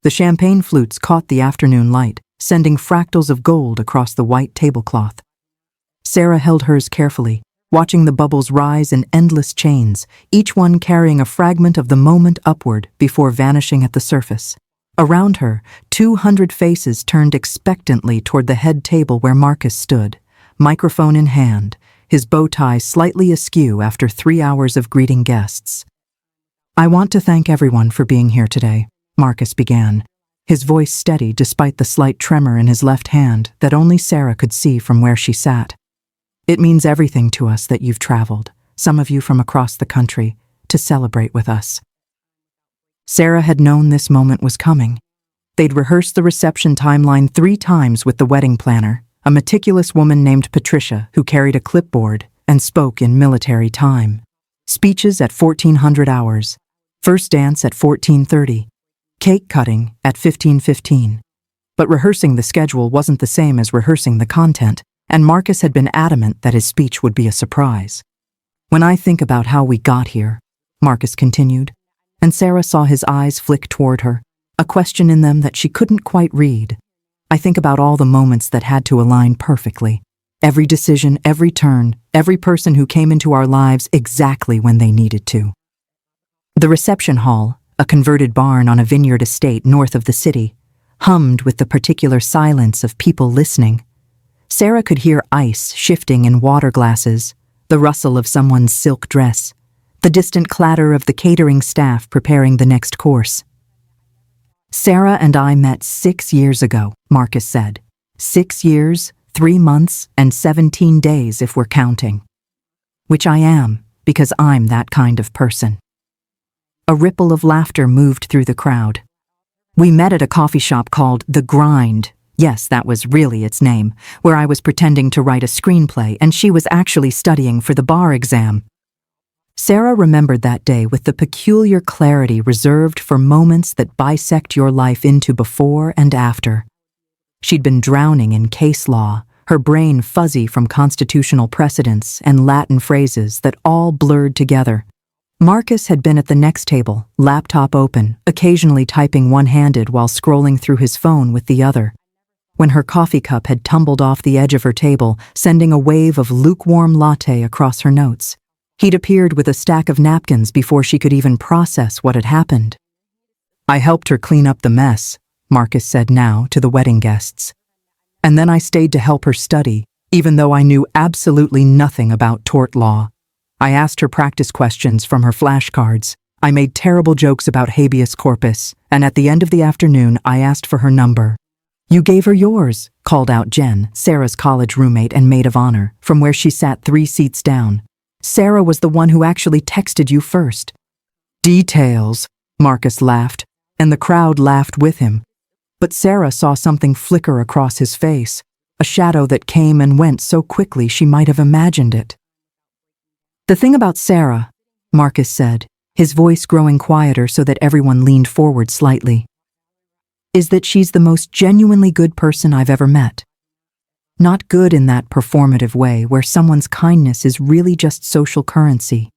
The champagne flutes caught the afternoon light, sending fractals of gold across the white tablecloth. Sarah held hers carefully, watching the bubbles rise in endless chains, each one carrying a fragment of the moment upward before vanishing at the surface. Around her, 200 faces turned expectantly toward the head table where Marcus stood, microphone in hand, his bow tie slightly askew after 3 hours of greeting guests. "I want to thank everyone for being here today," Marcus began, his voice steady despite the slight tremor in his left hand that only Sarah could see from where she sat. "It means everything to us that you've traveled, some of you from across the country, to celebrate with us." Sarah had known this moment was coming. They'd rehearsed the reception timeline 3 times with the wedding planner, a meticulous woman named Patricia who carried a clipboard and spoke in military time. Speeches at 1400 hours, first dance at 14:30, cake cutting at 15:15. But rehearsing the schedule wasn't the same as rehearsing the content, and Marcus had been adamant that his speech would be a surprise. "When I think about how we got here," Marcus continued, and Sarah saw his eyes flick toward her, a question in them that she couldn't quite read. "I think about all the moments that had to align perfectly. Every decision, every turn, every person who came into our lives exactly when they needed to." The reception hall, a converted barn on a vineyard estate north of the city, hummed with the particular silence of people listening. Sarah could hear ice shifting in water glasses, the rustle of someone's silk dress, the distant clatter of the catering staff preparing the next course. "Sarah and I met 6 years ago," Marcus said. 6 years, 3 months, and 17 days if we're counting. Which I am, because I'm that kind of person. A ripple of laughter moved through the crowd. "We met at a coffee shop called The Grind. Yes, that was really its name, where I was pretending to write a screenplay and she was actually studying for the bar exam." Sarah remembered that day with the peculiar clarity reserved for moments that bisect your life into before and after. She'd been drowning in case law, her brain fuzzy from constitutional precedents and Latin phrases that all blurred together. Marcus had been at the next table, laptop open, occasionally typing one-handed while scrolling through his phone with the other. When her coffee cup had tumbled off the edge of her table, sending a wave of lukewarm latte across her notes, he'd appeared with a stack of napkins before she could even process what had happened. "I helped her clean up the mess," Marcus said now to the wedding guests. "And then I stayed to help her study, even though I knew absolutely nothing about tort law. I asked her practice questions from her flashcards. I made terrible jokes about habeas corpus, and at the end of the afternoon I asked for her number." "You gave her yours," called out Jen, Sarah's college roommate and maid of honor, from where she sat 3 seats down. "Sarah was the one who actually texted you first." "Details," Marcus laughed, and the crowd laughed with him. But Sarah saw something flicker across his face, a shadow that came and went so quickly she might have imagined it. "The thing about Sarah," Marcus said, his voice growing quieter so that everyone leaned forward slightly, "is that she's the most genuinely good person I've ever met. Not good in that performative way where someone's kindness is really just social currency.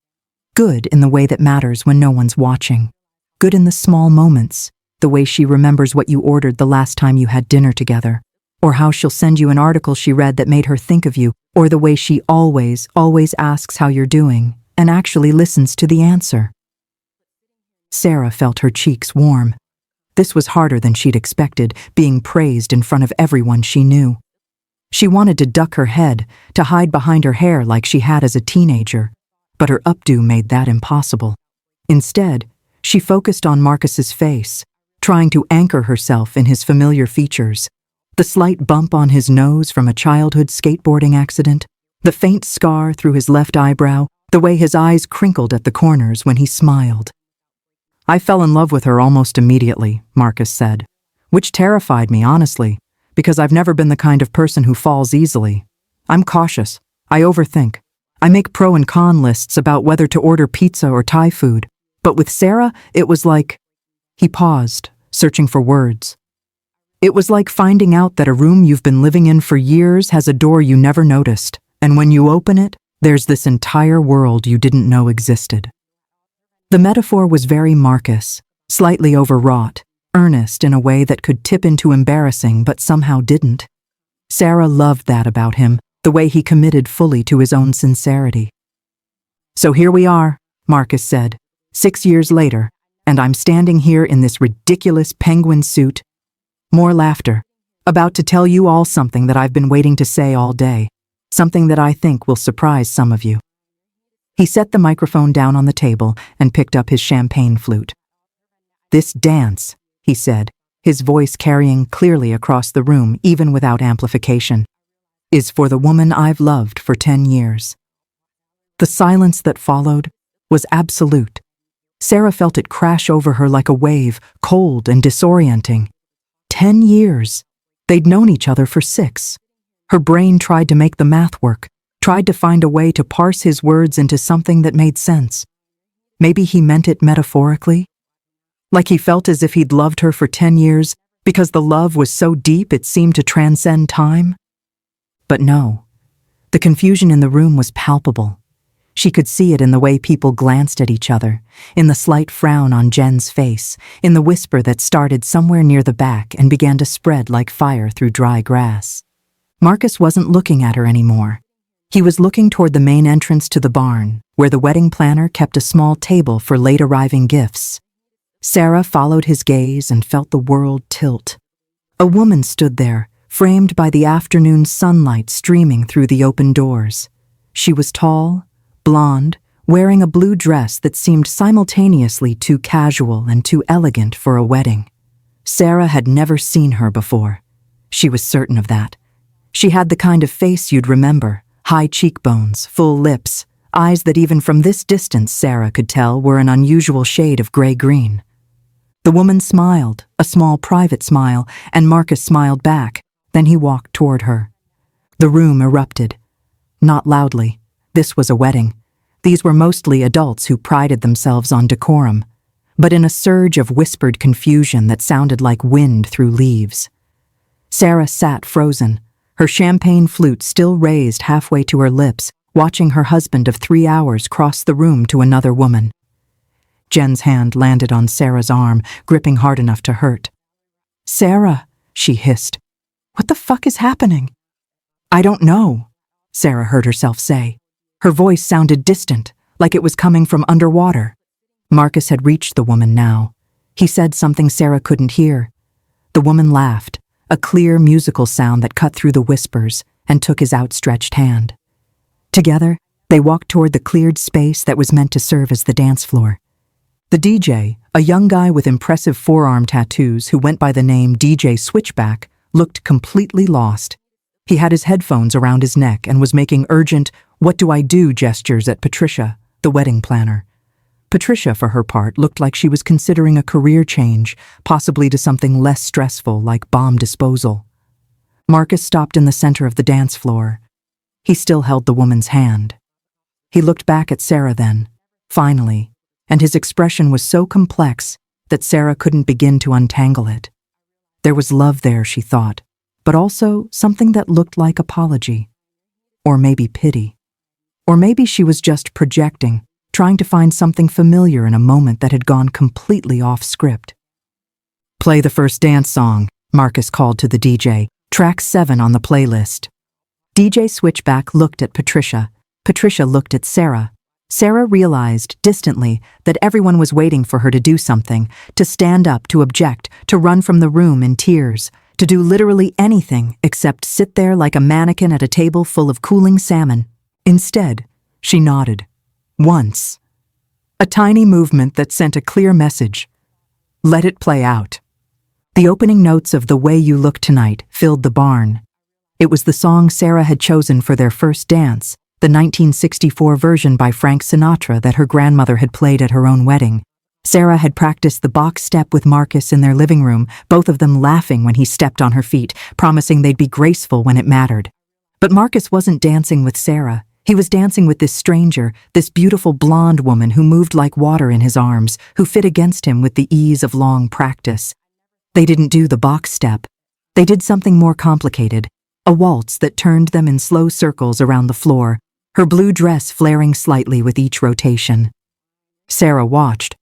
Good in the way that matters when no one's watching. Good in the small moments, the way she remembers what you ordered the last time you had dinner together, or how she'll send you an article she read that made her think of you, or the way she always asks how you're doing and actually listens to the answer." Sarah felt her cheeks warm. This was harder than she'd expected, being praised in front of everyone she knew. She wanted to duck her head, to hide behind her hair like she had as a teenager, but her updo made that impossible. Instead, she focused on Marcus's face, trying to anchor herself in his familiar features. The slight bump on his nose from a childhood skateboarding accident, the faint scar through his left eyebrow, the way his eyes crinkled at the corners when he smiled. "I fell in love with her almost immediately," Marcus said, "which terrified me, honestly, because I've never been the kind of person who falls easily. I'm cautious. I overthink. I make pro and con lists about whether to order pizza or Thai food. But with Sarah, it was like..." He paused, searching for words. "It was like finding out that a room you've been living in for years has a door you never noticed, and when you open it, there's this entire world you didn't know existed." The metaphor was very Marcus, slightly overwrought, earnest in a way that could tip into embarrassing but somehow didn't. Sarah loved that about him, the way he committed fully to his own sincerity. "So here we are," Marcus said, 6 years later, "and I'm standing here in this ridiculous penguin suit." More laughter. "About to tell you all something that I've been waiting to say all day, something that I think will surprise some of you." He set the microphone down on the table and picked up his champagne flute. "This dance," he said, his voice carrying clearly across the room even without amplification, "is for the woman I've loved for 10 years. The silence that followed was absolute. Sarah felt it crash over her like a wave, cold and disorienting. 10 years. They'd known each other for 6. Her brain tried to make the math work, tried to find a way to parse his words into something that made sense. Maybe he meant it metaphorically? Like he felt as if he'd loved her for 10 years because the love was so deep it seemed to transcend time? But no. The confusion in the room was palpable. She could see it in the way people glanced at each other, in the slight frown on Jen's face, in the whisper that started somewhere near the back and began to spread like fire through dry grass. Marcus wasn't looking at her anymore. He was looking toward the main entrance to the barn, where the wedding planner kept a small table for late-arriving gifts. Sarah followed his gaze and felt the world tilt. A woman stood there, framed by the afternoon sunlight streaming through the open doors. She was tall, blonde, wearing a blue dress that seemed simultaneously too casual and too elegant for a wedding. Sarah had never seen her before. She was certain of that. She had the kind of face you'd remember, high cheekbones, full lips, eyes that even from this distance Sarah could tell were an unusual shade of gray-green. The woman smiled, a small private smile, and Marcus smiled back. Then he walked toward her. The room erupted. Not loudly. This was a wedding. These were mostly adults who prided themselves on decorum, but in a surge of whispered confusion that sounded like wind through leaves. Sarah sat frozen, her champagne flute still raised halfway to her lips, watching her husband of 3 hours cross the room to another woman. Jen's hand landed on Sarah's arm, gripping hard enough to hurt. "Sarah," she hissed. "What the fuck is happening?" "I don't know," Sarah heard herself say. Her voice sounded distant, like it was coming from underwater. Marcus had reached the woman now. He said something Sarah couldn't hear. The woman laughed, a clear musical sound that cut through the whispers, and took his outstretched hand. Together, they walked toward the cleared space that was meant to serve as the dance floor. The DJ, a young guy with impressive forearm tattoos who went by the name DJ Switchback, looked completely lost. He had his headphones around his neck and was making urgent, "what do I do" gestures at Patricia, the wedding planner. Patricia, for her part, looked like she was considering a career change, possibly to something less stressful like bomb disposal. Marcus stopped in the center of the dance floor. He still held the woman's hand. He looked back at Sarah then, finally, and his expression was so complex that Sarah couldn't begin to untangle it. There was love there, she thought, but also something that looked like apology. Or maybe pity. Or maybe she was just projecting, trying to find something familiar in a moment that had gone completely off script. "Play the first dance song," Marcus called to the DJ, track 7 on the playlist. DJ Switchback looked at Patricia. Patricia looked at Sarah. Sarah realized, distantly, that everyone was waiting for her to do something, to stand up, to object, to run from the room in tears, to do literally anything except sit there like a mannequin at a table full of cooling salmon. Instead, she nodded. Once. A tiny movement that sent a clear message. Let it play out. The opening notes of "The Way You Look Tonight" filled the barn. It was the song Sarah had chosen for their first dance, the 1964 version by Frank Sinatra that her grandmother had played at her own wedding. Sarah had practiced the box step with Marcus in their living room, both of them laughing when he stepped on her feet, promising they'd be graceful when it mattered. But Marcus wasn't dancing with Sarah. He was dancing with this stranger, this beautiful blonde woman who moved like water in his arms, who fit against him with the ease of long practice. They didn't do the box step. They did something more complicated, a waltz that turned them in slow circles around the floor, her blue dress flaring slightly with each rotation. Sarah watched.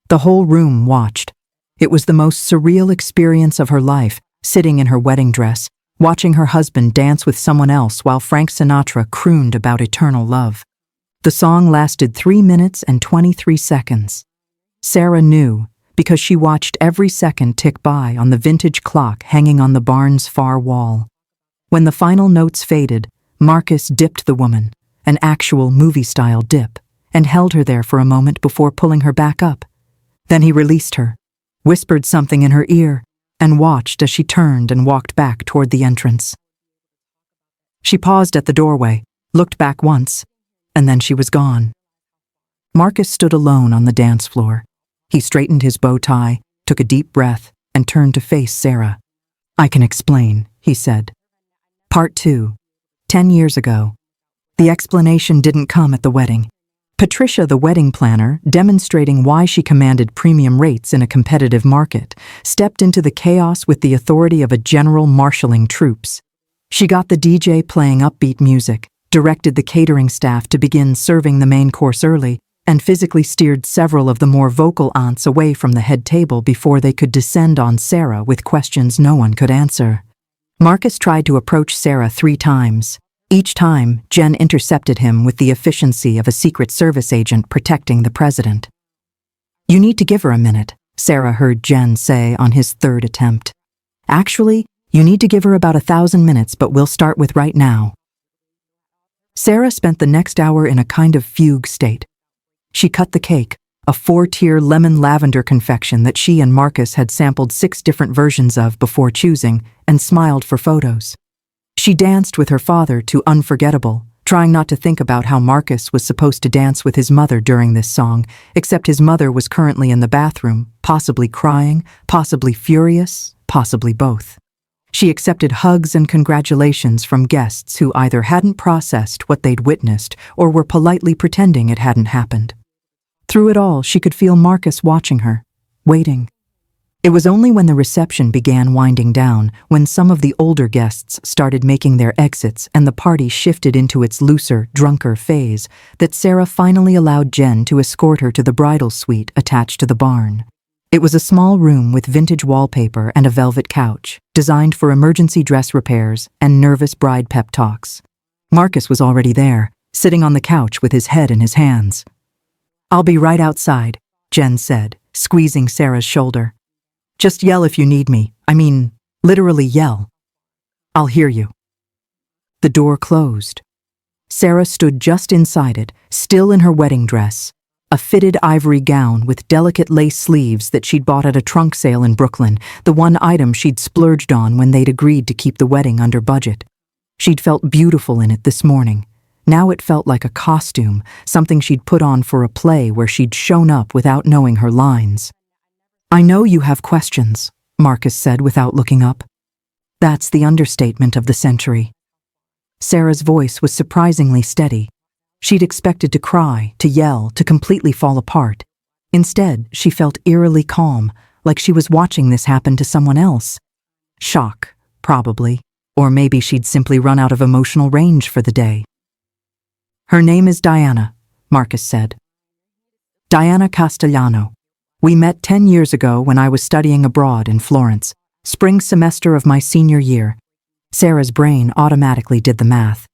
The whole room watched. It was the most surreal experience of her life, sitting in her wedding dress, watching her husband dance with someone else while Frank Sinatra crooned about eternal love. The song lasted 3 minutes and 23 seconds. Sarah knew, because she watched every second tick by on the vintage clock hanging on the barn's far wall. When the final notes faded, Marcus dipped the woman, an actual movie-style dip, and held her there for a moment before pulling her back up. Then he released her, whispered something in her ear, and watched as she turned and walked back toward the entrance. She paused at the doorway, looked back once, and then she was gone. Marcus stood alone on the dance floor. He straightened his bow tie, took a deep breath, and turned to face Sarah. "I can explain," he said. Part 2. 10 years ago. The explanation didn't come at the wedding. Patricia, the wedding planner, demonstrating why she commanded premium rates in a competitive market, stepped into the chaos with the authority of a general marshalling troops. She got the DJ playing upbeat music, directed the catering staff to begin serving the main course early, and physically steered several of the more vocal aunts away from the head table before they could descend on Sarah with questions no one could answer. Marcus tried to approach Sarah 3 times. Each time, Jen intercepted him with the efficiency of a Secret Service agent protecting the president. "You need to give her a minute," Sarah heard Jen say on his 3rd attempt. "Actually, you need to give her about 1,000 minutes, but we'll start with right now." Sarah spent the next hour in a kind of fugue state. She cut the cake, a 4-tier lemon lavender confection that she and Marcus had sampled 6 different versions of before choosing, and smiled for photos. She danced with her father to Unforgettable, trying not to think about how Marcus was supposed to dance with his mother during this song, except his mother was currently in the bathroom, possibly crying, possibly furious, possibly both. She accepted hugs and congratulations from guests who either hadn't processed what they'd witnessed or were politely pretending it hadn't happened. Through it all, she could feel Marcus watching her, waiting. It was only when the reception began winding down, when some of the older guests started making their exits and the party shifted into its looser, drunker phase, that Sarah finally allowed Jen to escort her to the bridal suite attached to the barn. It was a small room with vintage wallpaper and a velvet couch, designed for emergency dress repairs and nervous bride pep talks. Marcus was already there, sitting on the couch with his head in his hands. "I'll be right outside," Jen said, squeezing Sarah's shoulder. "Just yell if you need me. I mean, literally yell. I'll hear you." The door closed. Sarah stood just inside it, still in her wedding dress, a fitted ivory gown with delicate lace sleeves that she'd bought at a trunk sale in Brooklyn, the one item she'd splurged on when they'd agreed to keep the wedding under budget. She'd felt beautiful in it this morning. Now it felt like a costume, something she'd put on for a play where she'd shown up without knowing her lines. "I know you have questions," Marcus said without looking up. That's the understatement of the century. Sarah's voice was surprisingly steady. She'd expected to cry, to yell, to completely fall apart. Instead, she felt eerily calm, like she was watching this happen to someone else. Shock, probably, or maybe she'd simply run out of emotional range for the day. "Her name is Diana," Marcus said. "Diana Castellano. We met 10 years ago when I was studying abroad in Florence, spring semester of my senior year." Sarah's brain automatically did the math.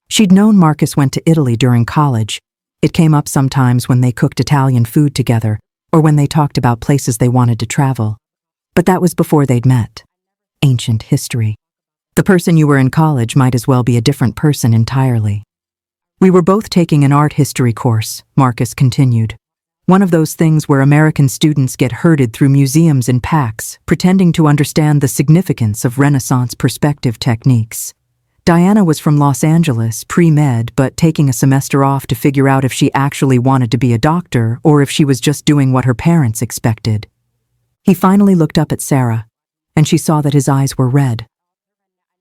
She'd known Marcus went to Italy during college. It came up sometimes when they cooked Italian food together, or when they talked about places they wanted to travel. But that was before they'd met. Ancient history. The person you were in college might as well be a different person entirely. "We were both taking an art history course," Marcus continued. "One of those things where American students get herded through museums in packs, pretending to understand the significance of Renaissance perspective techniques. Diana was from Los Angeles, pre-med, but taking a semester off to figure out if she actually wanted to be a doctor or if she was just doing what her parents expected." He finally looked up at Sarah, and she saw that his eyes were red.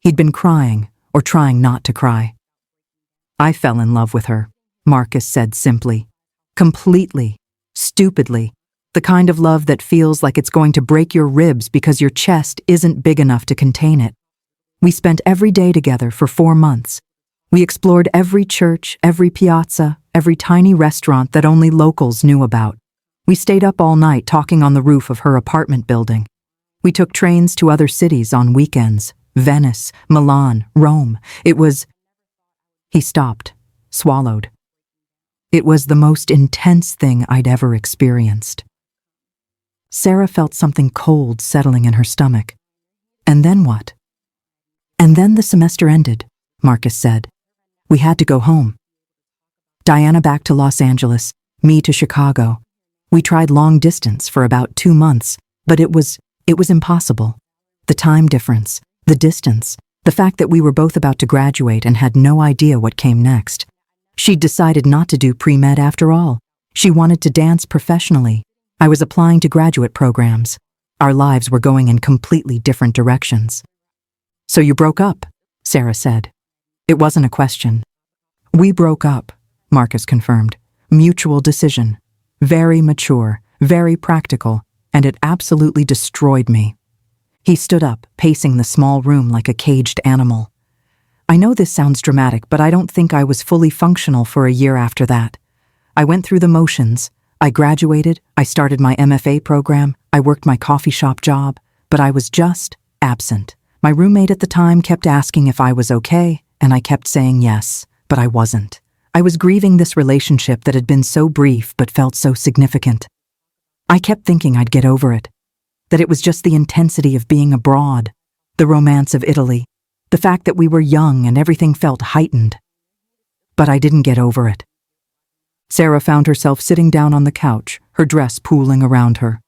He'd been crying, or trying not to cry. "I fell in love with her," Marcus said simply. "Completely. Stupidly. The kind of love that feels like it's going to break your ribs because your chest isn't big enough to contain it. We spent every day together for 4 months. We explored every church, every piazza, every tiny restaurant that only locals knew about. We stayed up all night talking on the roof of her apartment building. We took trains to other cities on weekends, Venice, Milan, Rome. It was... He stopped, swallowed. It was the most intense thing I'd ever experienced. Sarah felt something cold settling in her stomach. And then what? And then the semester ended, Marcus said. We had to go home. Diana back to Los Angeles, me to Chicago. We tried long distance for about 2 months, but it was impossible. The time difference, the distance, the fact that we were both about to graduate and had no idea what came next. She'd decided not to do pre-med after all. She wanted to dance professionally. I was applying to graduate programs. Our lives were going in completely different directions. So you broke up, Sarah said. It wasn't a question. We broke up, Marcus confirmed. Mutual decision. Very mature, very practical, and it absolutely destroyed me. He stood up, pacing the small room like a caged animal. I know this sounds dramatic, but I don't think I was fully functional for a year after that. I went through the motions. I graduated, I started my MFA program, I worked my coffee shop job, but I was just absent. My roommate at the time kept asking if I was okay, and I kept saying yes, but I wasn't. I was grieving this relationship that had been so brief but felt so significant. I kept thinking I'd get over it, that it was just the intensity of being abroad, the romance of Italy, the fact that we were young and everything felt heightened. But I didn't get over it. Sarah found herself sitting down on the couch, her dress pooling around her.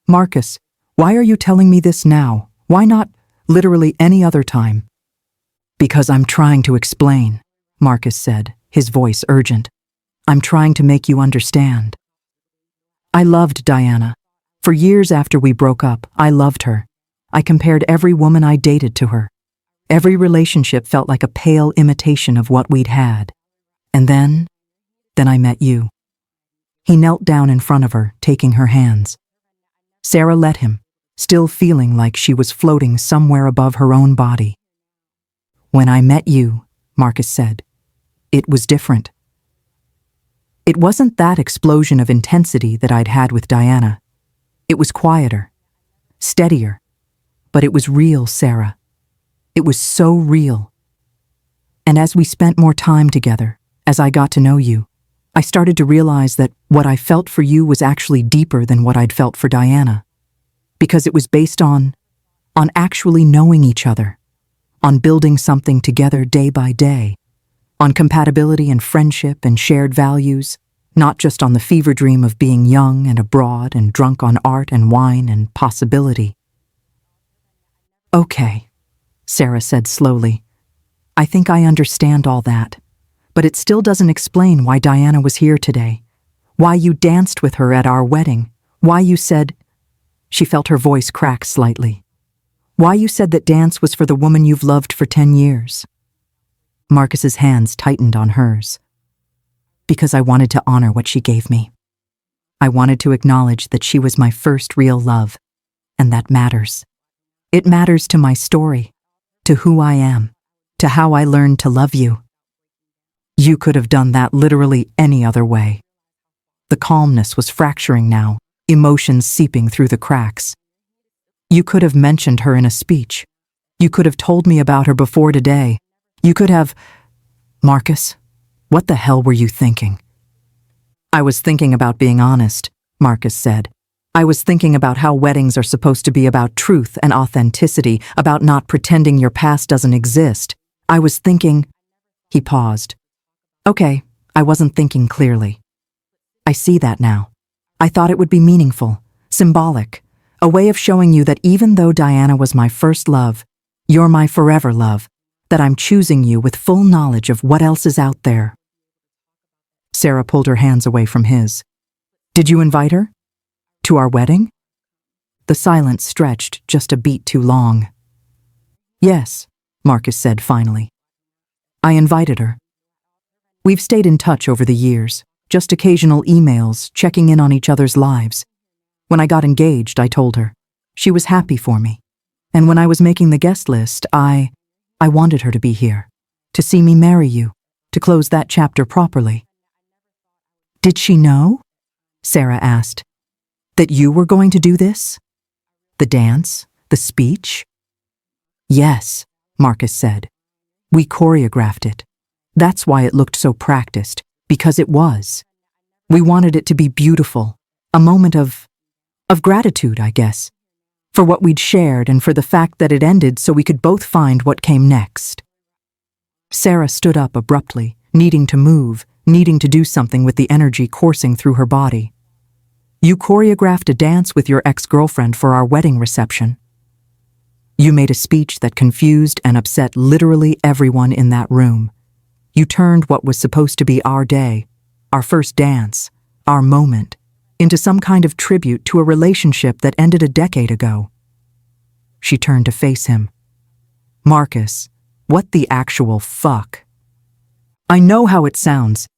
Marcus, why are you telling me this now? Why not literally any other time? Because I'm trying to explain, Marcus said, his voice urgent. I'm trying to make you understand. I loved Diana. For years after we broke up, I loved her. I compared every woman I dated to her. Every relationship felt like a pale imitation of what we'd had. And then I met you. He knelt down in front of her, taking her hands. Sarah let him, still feeling like she was floating somewhere above her own body. When I met you, Marcus said, it was different. It wasn't that explosion of intensity that I'd had with Diana. It was quieter, steadier, but it was real, Sarah. It was so real. And as we spent more time together, as I got to know you, I started to realize that what I felt for you was actually deeper than what I'd felt for Diana, because it was based on actually knowing each other, on building something together day by day, on compatibility and friendship and shared values, not just on the fever dream of being young and abroad and drunk on art and wine and possibility. Okay, Sarah said slowly. I think I understand all that, but it still doesn't explain why Diana was here today, why you danced with her at our wedding, why you said... She felt her voice crack slightly. Why you said that dance was for the woman you've loved for 10 years. Marcus's hands tightened on hers. Because I wanted to honor what she gave me. I wanted to acknowledge that she was my first real love, and that matters. It matters to my story, to who I am, to how I learned to love you. You could have done that literally any other way. The calmness was fracturing now, emotions seeping through the cracks. You could have mentioned her in a speech. You could have told me about her before today. You could have... Marcus, what the hell were you thinking? I was thinking about being honest, Marcus said. I was thinking about how weddings are supposed to be about truth and authenticity, about not pretending your past doesn't exist. I was thinking... He paused. Okay, I wasn't thinking clearly. I see that now. I thought it would be meaningful, symbolic, a way of showing you that even though Diana was my first love, you're my forever love, that I'm choosing you with full knowledge of what else is out there. Sarah pulled her hands away from his. Did you invite her? To our wedding? The silence stretched just a beat too long. Yes, Marcus said finally. I invited her. We've stayed in touch over the years, just occasional emails, checking in on each other's lives. When I got engaged, I told her. She was happy for me. And when I was making the guest list, I wanted her to be here, to see me marry you, to close that chapter properly. Did she know? Sarah asked. That you were going to do this? The dance? The speech? Yes, Marcus said. We choreographed it. That's why it looked so practiced, because it was. We wanted it to be beautiful, a moment of gratitude, I guess, for what we'd shared and for the fact that it ended so we could both find what came next. Sarah stood up abruptly, needing to move, needing to do something with the energy coursing through her body. You choreographed a dance with your ex-girlfriend for our wedding reception. You made a speech that confused and upset literally everyone in that room. You turned what was supposed to be our day, our first dance, our moment, into some kind of tribute to a relationship that ended a decade ago. She turned to face him. Marcus, what the actual fuck? I know how it sounds.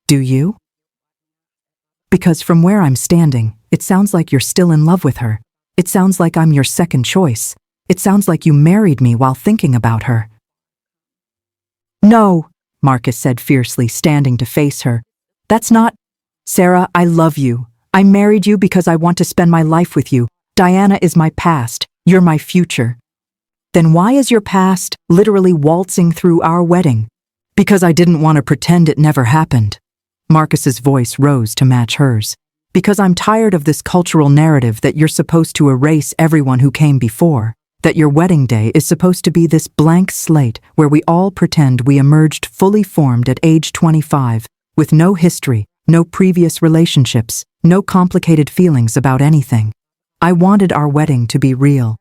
Do you? Because from where I'm standing, it sounds like you're still in love with her. It sounds like I'm your second choice. It sounds like you married me while thinking about her. No, Marcus said fiercely, standing to face her. That's not... Sarah, I love you. I married you because I want to spend my life with you. Diana is my past. You're my future. Then why is your past literally waltzing through our wedding? Because I didn't want to pretend it never happened. Marcus's voice rose to match hers. Because I'm tired of this cultural narrative that you're supposed to erase everyone who came before. That your wedding day is supposed to be this blank slate where we all pretend we emerged fully formed at age 25, with no history, no previous relationships, no complicated feelings about anything. I wanted our wedding to be real,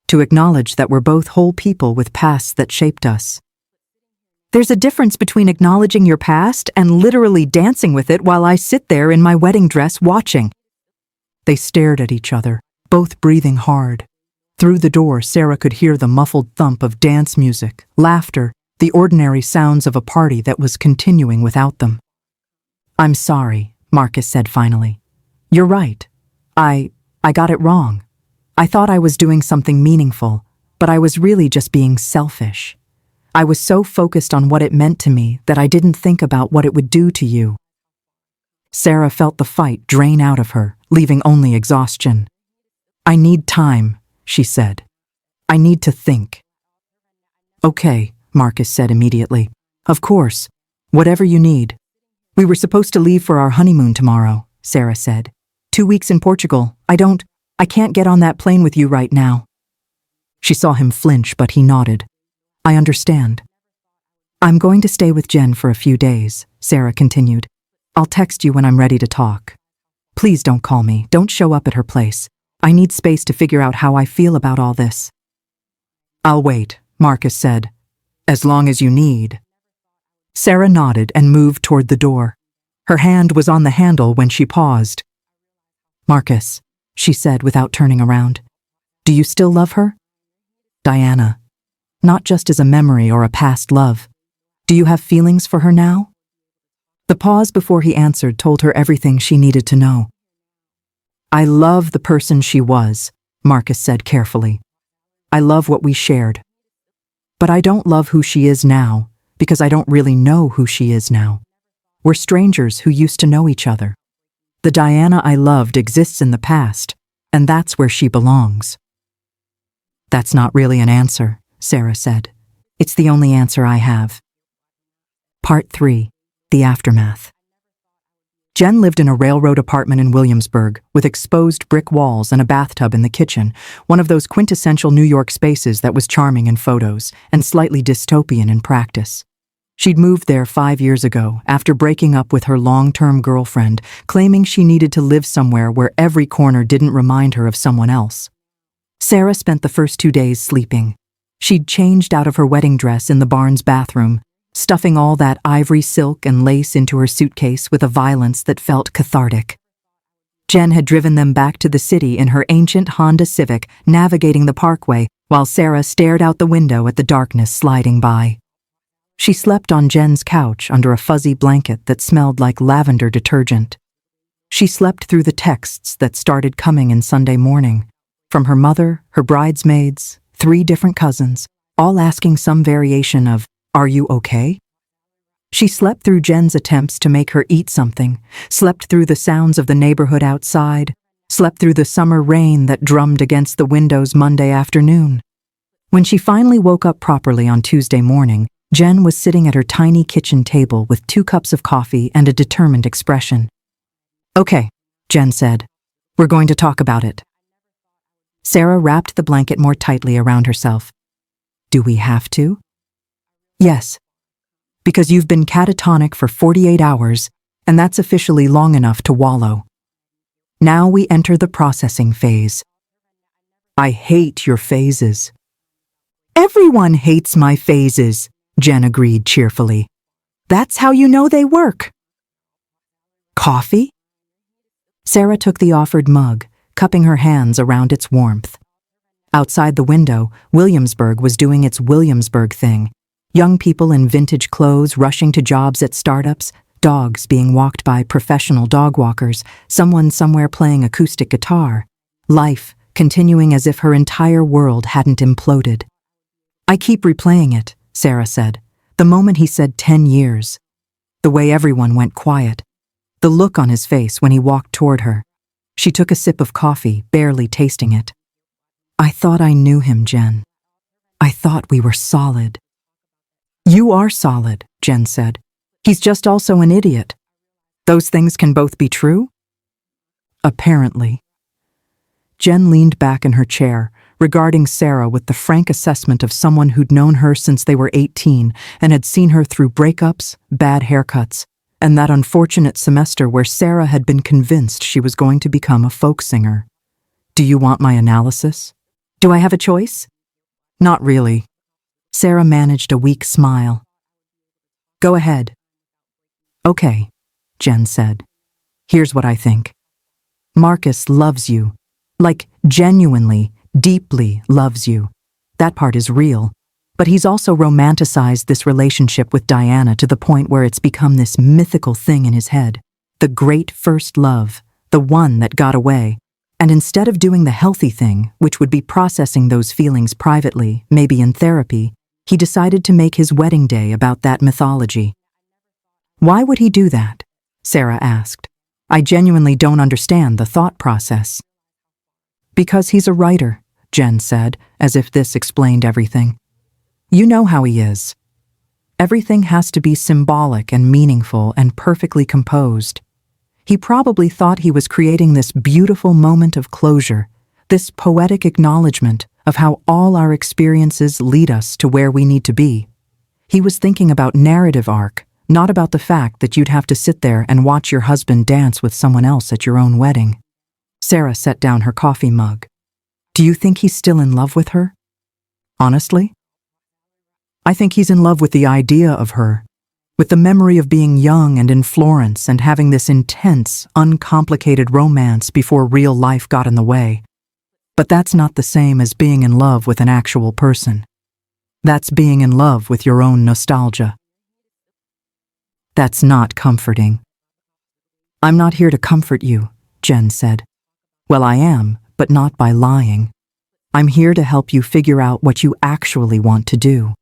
to acknowledge that we're both whole people with pasts that shaped us. There's a difference between acknowledging your past and literally dancing with it while I sit there in my wedding dress watching. They stared at each other, both breathing hard. Through the door, Sarah could hear the muffled thump of dance music, laughter, the ordinary sounds of a party that was continuing without them. I'm sorry, Marcus said finally. You're right. I got it wrong. I thought I was doing something meaningful, but I was really just being selfish. I was so focused on what it meant to me that I didn't think about what it would do to you. Sarah felt the fight drain out of her, leaving only exhaustion. I need time, she said. I need to think. Okay, Marcus said immediately. Of course, whatever you need. We were supposed to leave for our honeymoon tomorrow, Sarah said. 2 weeks in Portugal. I can't get on that plane with you right now. She saw him flinch, but he nodded. I understand. I'm going to stay with Jen for a few days, Sarah continued. I'll text you when I'm ready to talk. Please don't call me. Don't show up at her place. I need space to figure out how I feel about all this. I'll wait, Marcus said. As long as you need. Sarah nodded and moved toward the door. Her hand was on the handle when she paused. Marcus, she said without turning around. Do you still love her? Diana. Not just as a memory or a past love. Do you have feelings for her now? The pause before he answered told her everything she needed to know. I love the person she was, Marcus said carefully. I love what we shared. But I don't love who she is now, because I don't really know who she is now. We're strangers who used to know each other. The Diana I loved exists in the past, and that's where she belongs. That's not really an answer, Sarah said. It's the only answer I have. Part 3. The Aftermath. Jen lived in a railroad apartment in Williamsburg with exposed brick walls and a bathtub in the kitchen, one of those quintessential New York spaces that was charming in photos and slightly dystopian in practice. She'd moved there 5 years ago after breaking up with her long-term girlfriend, claiming she needed to live somewhere where every corner didn't remind her of someone else. Sarah spent the first 2 days sleeping. She'd changed out of her wedding dress in the barn's bathroom, stuffing all that ivory silk and lace into her suitcase with a violence that felt cathartic. Jen had driven them back to the city in her ancient Honda Civic, navigating the parkway, while Sarah stared out the window at the darkness sliding by. She slept on Jen's couch under a fuzzy blanket that smelled like lavender detergent. She slept through the texts that started coming in Sunday morning, from her mother, her bridesmaids, 3 different cousins, all asking some variation of, "Are you okay?" She slept through Jen's attempts to make her eat something, slept through the sounds of the neighborhood outside, slept through the summer rain that drummed against the windows Monday afternoon. When she finally woke up properly on Tuesday morning, Jen was sitting at her tiny kitchen table with 2 cups of coffee and a determined expression. "Okay," Jen said. "We're going to talk about it." Sarah wrapped the blanket more tightly around herself. "Do we have to?" "Yes. Because you've been catatonic for 48 hours, and that's officially long enough to wallow. Now we enter the processing phase." "I hate your phases." "Everyone hates my phases," Jen agreed cheerfully. "That's how you know they work." "Coffee?" Sarah took the offered mug, cupping her hands around its warmth. Outside the window, Williamsburg was doing its Williamsburg thing. Young people in vintage clothes rushing to jobs at startups, dogs being walked by professional dog walkers, someone somewhere playing acoustic guitar. Life continuing as if her entire world hadn't imploded. "I keep replaying it," Sarah said. "The moment he said 10 years. The way everyone went quiet. The look on his face when he walked toward her." She took a sip of coffee, barely tasting it. "I thought I knew him, Jen. I thought we were solid." "You are solid," Jen said. "He's just also an idiot. Those things can both be true?" "Apparently." Jen leaned back in her chair, regarding Sarah with the frank assessment of someone who'd known her since they were 18 and had seen her through breakups, bad haircuts, and that unfortunate semester where Sarah had been convinced she was going to become a folk singer. "Do you want my analysis?" "Do I have a choice?" "Not really." Sarah managed a weak smile. "Go ahead." "Okay," Jen said. "Here's what I think. Marcus loves you. Like, genuinely, deeply loves you. That part is real. But he's also romanticized this relationship with Diana to the point where it's become this mythical thing in his head. The great first love, the one that got away. And instead of doing the healthy thing, which would be processing those feelings privately, maybe in therapy, he decided to make his wedding day about that mythology." "Why would he do that?" Sarah asked. "I genuinely don't understand the thought process." "Because he's a writer," Jen said, as if this explained everything. "You know how he is. Everything has to be symbolic and meaningful and perfectly composed. He probably thought he was creating this beautiful moment of closure, this poetic acknowledgement of how all our experiences lead us to where we need to be. He was thinking about narrative arc, not about the fact that you'd have to sit there and watch your husband dance with someone else at your own wedding." Sarah set down her coffee mug. "Do you think he's still in love with her?" "Honestly? I think he's in love with the idea of her, with the memory of being young and in Florence and having this intense, uncomplicated romance before real life got in the way. But that's not the same as being in love with an actual person. That's being in love with your own nostalgia. That's not comforting." "I'm not here to comfort you," Jen said. "Well, I am, but not by lying. I'm here to help you figure out what you actually want to do."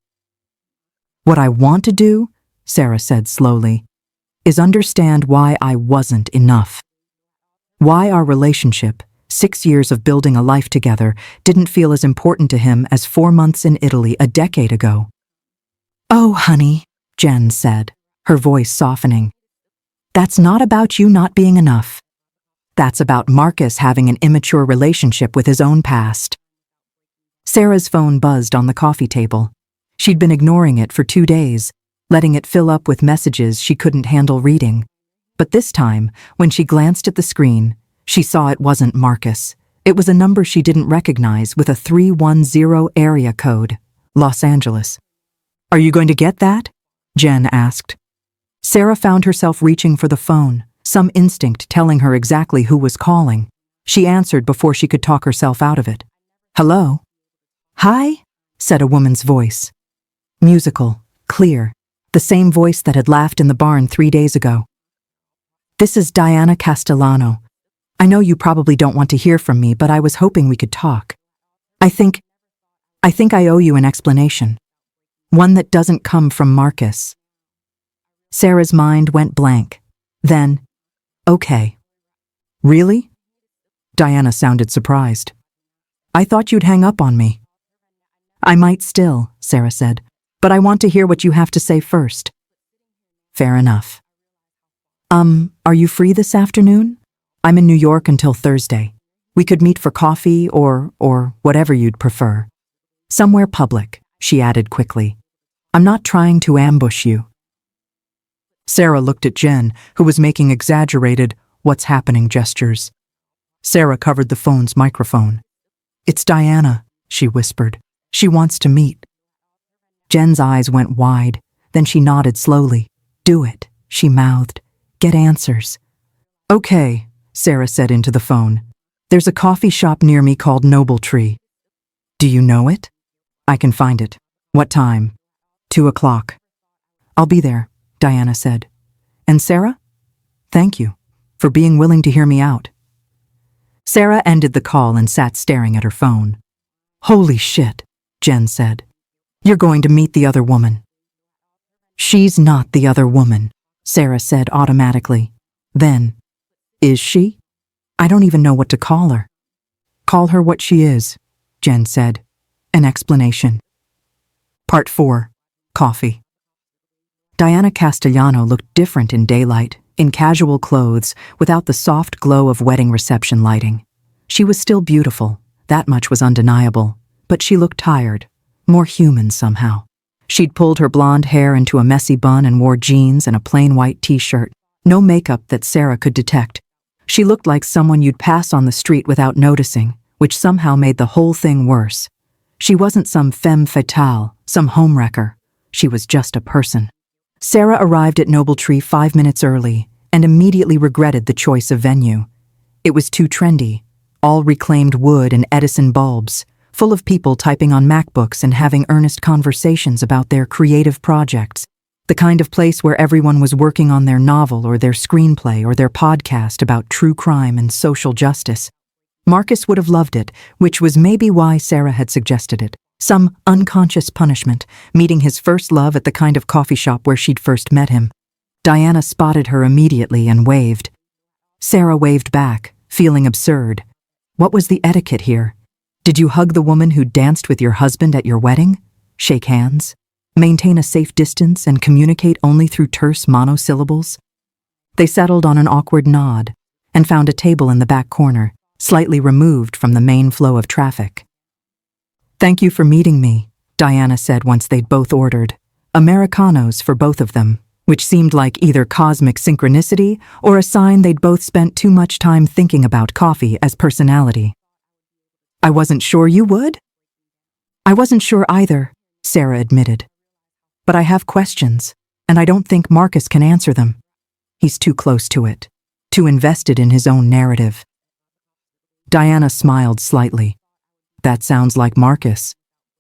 "What I want to do," Sarah said slowly, "is understand why I wasn't enough. Why our relationship, 6 years of building a life together, didn't feel as important to him as 4 months in Italy a decade ago." "Oh, honey," Jen said, her voice softening. "That's not about you not being enough. That's about Marcus having an immature relationship with his own past." Sarah's phone buzzed on the coffee table. She'd been ignoring it for 2 days, letting it fill up with messages she couldn't handle reading. But this time, when she glanced at the screen, she saw it wasn't Marcus. It was a number she didn't recognize with a 310 area code, Los Angeles. "Are you going to get that?" Jen asked. Sarah found herself reaching for the phone, some instinct telling her exactly who was calling. She answered before she could talk herself out of it. "Hello?" "Hi," said a woman's voice. Musical, clear, the same voice that had laughed in the barn 3 days ago. "This is Diana Castellano. I know you probably don't want to hear from me, but I was hoping we could talk. I think I owe you an explanation. One that doesn't come from Marcus." Sarah's mind went blank. Then, okay. Really? Diana sounded surprised. I thought you'd hang up on me. I might still, Sarah said, but I want to hear what you have to say first. Fair enough. Are you free this afternoon? I'm in New York until Thursday. We could meet for coffee or whatever you'd prefer. Somewhere public, she added quickly. I'm not trying to ambush you. Sarah looked at Jen, who was making exaggerated, what's happening gestures. Sarah covered the phone's microphone. It's Diana, she whispered. She wants to meet. Jen's eyes went wide, then she nodded slowly. Do it, she mouthed. Get answers. Okay, Sarah said into the phone. There's a coffee shop near me called Noble Tree. Do you know it? I can find it. What time? 2:00. I'll be there, Diana said. And Sarah? Thank you for being willing to hear me out. Sarah ended the call and sat staring at her phone. Holy shit, Jen said. You're going to meet the other woman. She's not the other woman, Sarah said automatically. Then, is she? I don't even know what to call her. Call her what she is, Jen said. An explanation. Part 4. Coffee. Diana Castellano looked different in daylight, in casual clothes, without the soft glow of wedding reception lighting. She was still beautiful, that much was undeniable, but she looked tired, more human somehow. She'd pulled her blonde hair into a messy bun and wore jeans and a plain white t-shirt, no makeup that Sarah could detect. She looked like someone you'd pass on the street without noticing, which somehow made the whole thing worse. She wasn't some femme fatale, some homewrecker. She was just a person. Sarah arrived at Noble Tree 5 minutes early and immediately regretted the choice of venue. It was too trendy, all reclaimed wood and Edison bulbs, full of people typing on MacBooks and having earnest conversations about their creative projects, the kind of place where everyone was working on their novel or their screenplay or their podcast about true crime and social justice. Marcus would have loved it, which was maybe why Sarah had suggested it. Some unconscious punishment, meeting his first love at the kind of coffee shop where she'd first met him. Diana spotted her immediately and waved. Sarah waved back, feeling absurd. What was the etiquette here? Did you hug the woman who danced with your husband at your wedding? Shake hands? Maintain a safe distance and communicate only through terse monosyllables? They settled on an awkward nod and found a table in the back corner, slightly removed from the main flow of traffic. Thank you for meeting me, Diana said once they'd both ordered. Americanos for both of them, which seemed like either cosmic synchronicity or a sign they'd both spent too much time thinking about coffee as personality. I wasn't sure you would? I wasn't sure either, Sarah admitted. But I have questions, and I don't think Marcus can answer them. He's too close to it, too invested in his own narrative. Diana smiled slightly. That sounds like Marcus.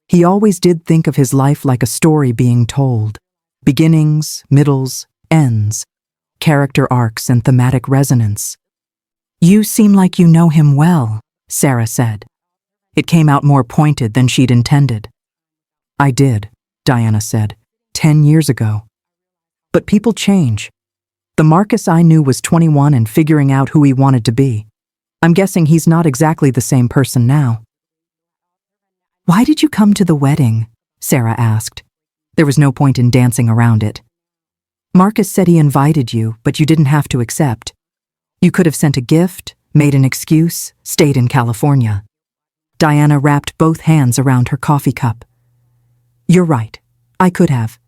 He always did think of his life like a story being told. Beginnings, middles, ends. Character arcs and thematic resonance. You seem like you know him well, Sarah said. It came out more pointed than she'd intended. I did, Diana said, 10 years ago. But people change. The Marcus I knew was 21 and figuring out who he wanted to be. I'm guessing he's not exactly the same person now. Why did you come to the wedding? Sarah asked. There was no point in dancing around it. Marcus said he invited you, but you didn't have to accept. You could have sent a gift, made an excuse, stayed in California. Diana wrapped both hands around her coffee cup. You're right, I could have.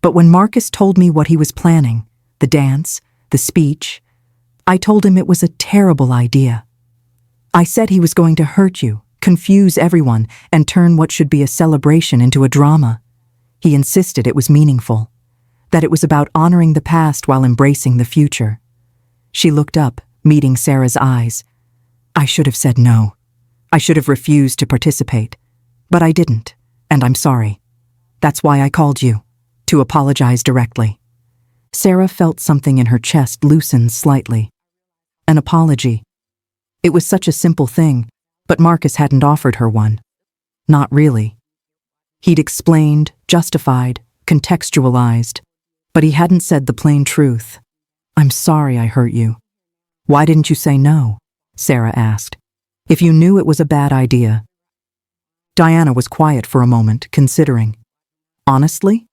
But when Marcus told me what he was planning, the dance, the speech, I told him it was a terrible idea. I said he was going to hurt you, confuse everyone, and turn what should be a celebration into a drama. He insisted it was meaningful, that it was about honoring the past while embracing the future. She looked up, meeting Sarah's eyes. I should have said no. I should have refused to participate. But I didn't, and I'm sorry. That's why I called you, to apologize directly. Sarah felt something in her chest loosen slightly. An apology. It was such a simple thing, but Marcus hadn't offered her one. Not really. He'd explained, justified, contextualized. But he hadn't said the plain truth. "I'm sorry I hurt you." "Why didn't you say no?" Sarah asked. "If you knew it was a bad idea." Diana was quiet for a moment, considering. "Honestly?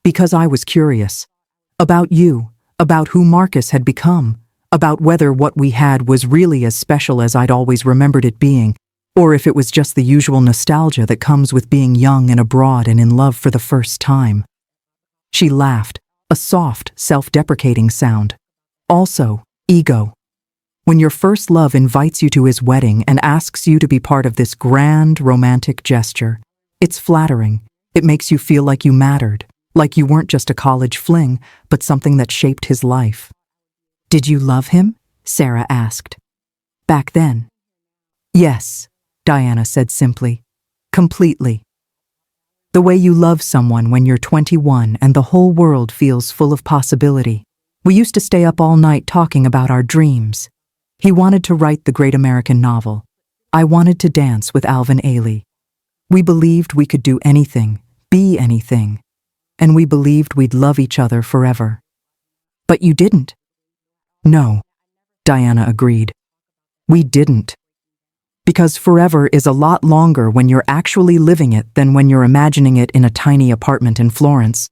Because I was curious. About you, about who Marcus had become, about whether what we had was really as special as I'd always remembered it being, or if it was just the usual nostalgia that comes with being young and abroad and in love for the first time." She laughed, a soft, self-deprecating sound. "Also, ego. When your first love invites you to his wedding and asks you to be part of this grand, romantic gesture, it's flattering. It makes you feel like you mattered, like you weren't just a college fling, but something that shaped his life." "Did you love him?" Sarah asked. "Back then?" "Yes," Diana said simply. "Completely. The way you love someone when you're 21 and the whole world feels full of possibility. We used to stay up all night talking about our dreams. He wanted to write the great American novel. I wanted to dance with Alvin Ailey. We believed we could do anything, be anything, and we believed we'd love each other forever." "But you didn't." "No," Diana agreed. "We didn't. Because forever is a lot longer when you're actually living it than when you're imagining it in a tiny apartment in Florence.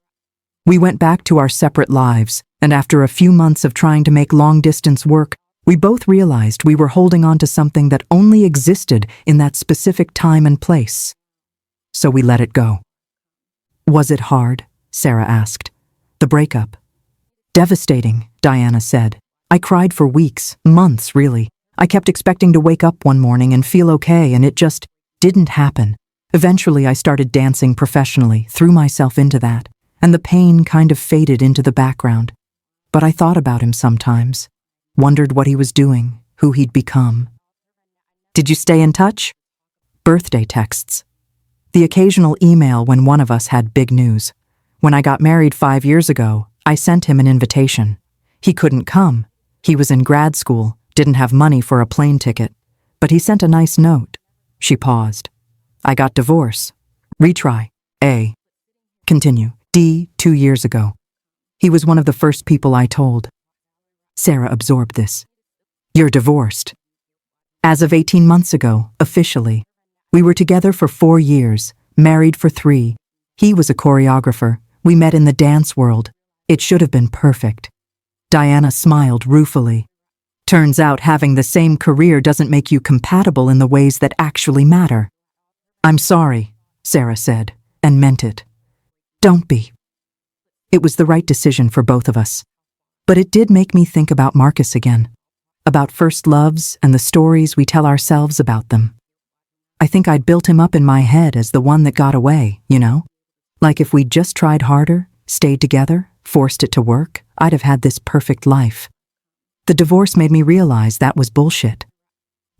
We went back to our separate lives, and after a few months of trying to make long-distance work, we both realized we were holding on to something that only existed in that specific time and place. So we let it go." "Was it hard?" Sarah asked. "The breakup?" "Devastating," Diana said. "I cried for weeks, months really. I kept expecting to wake up one morning and feel okay, and it just didn't happen. Eventually I started dancing professionally, threw myself into that, and the pain kind of faded into the background. But I thought about him sometimes, wondered what he was doing, who he'd become." "Did you stay in touch?" "Birthday texts. The occasional email when one of us had big news. When I got married 5 years ago, I sent him an invitation. He couldn't come. He was in grad school, didn't have money for a plane ticket, but he sent a nice note." She paused. "I got divorced. Retry. A. Continue. D. 2 years ago. He was one of the first people I told." Sarah absorbed this. "You're divorced." "As of 18 months ago, officially. We were together for 4 years, married for 3. He was a choreographer. We met in the dance world. It should have been perfect." Diana smiled ruefully. "Turns out having the same career doesn't make you compatible in the ways that actually matter." "I'm sorry," Sarah said, and meant it. "Don't be." It was the right decision for both of us. But it did make me think about Marcus again, about first loves and the stories we tell ourselves about them. I think I'd built him up in my head as the one that got away, you know? Like if we'd just tried harder, stayed together, forced it to work, I'd have had this perfect life. The divorce made me realize that was bullshit.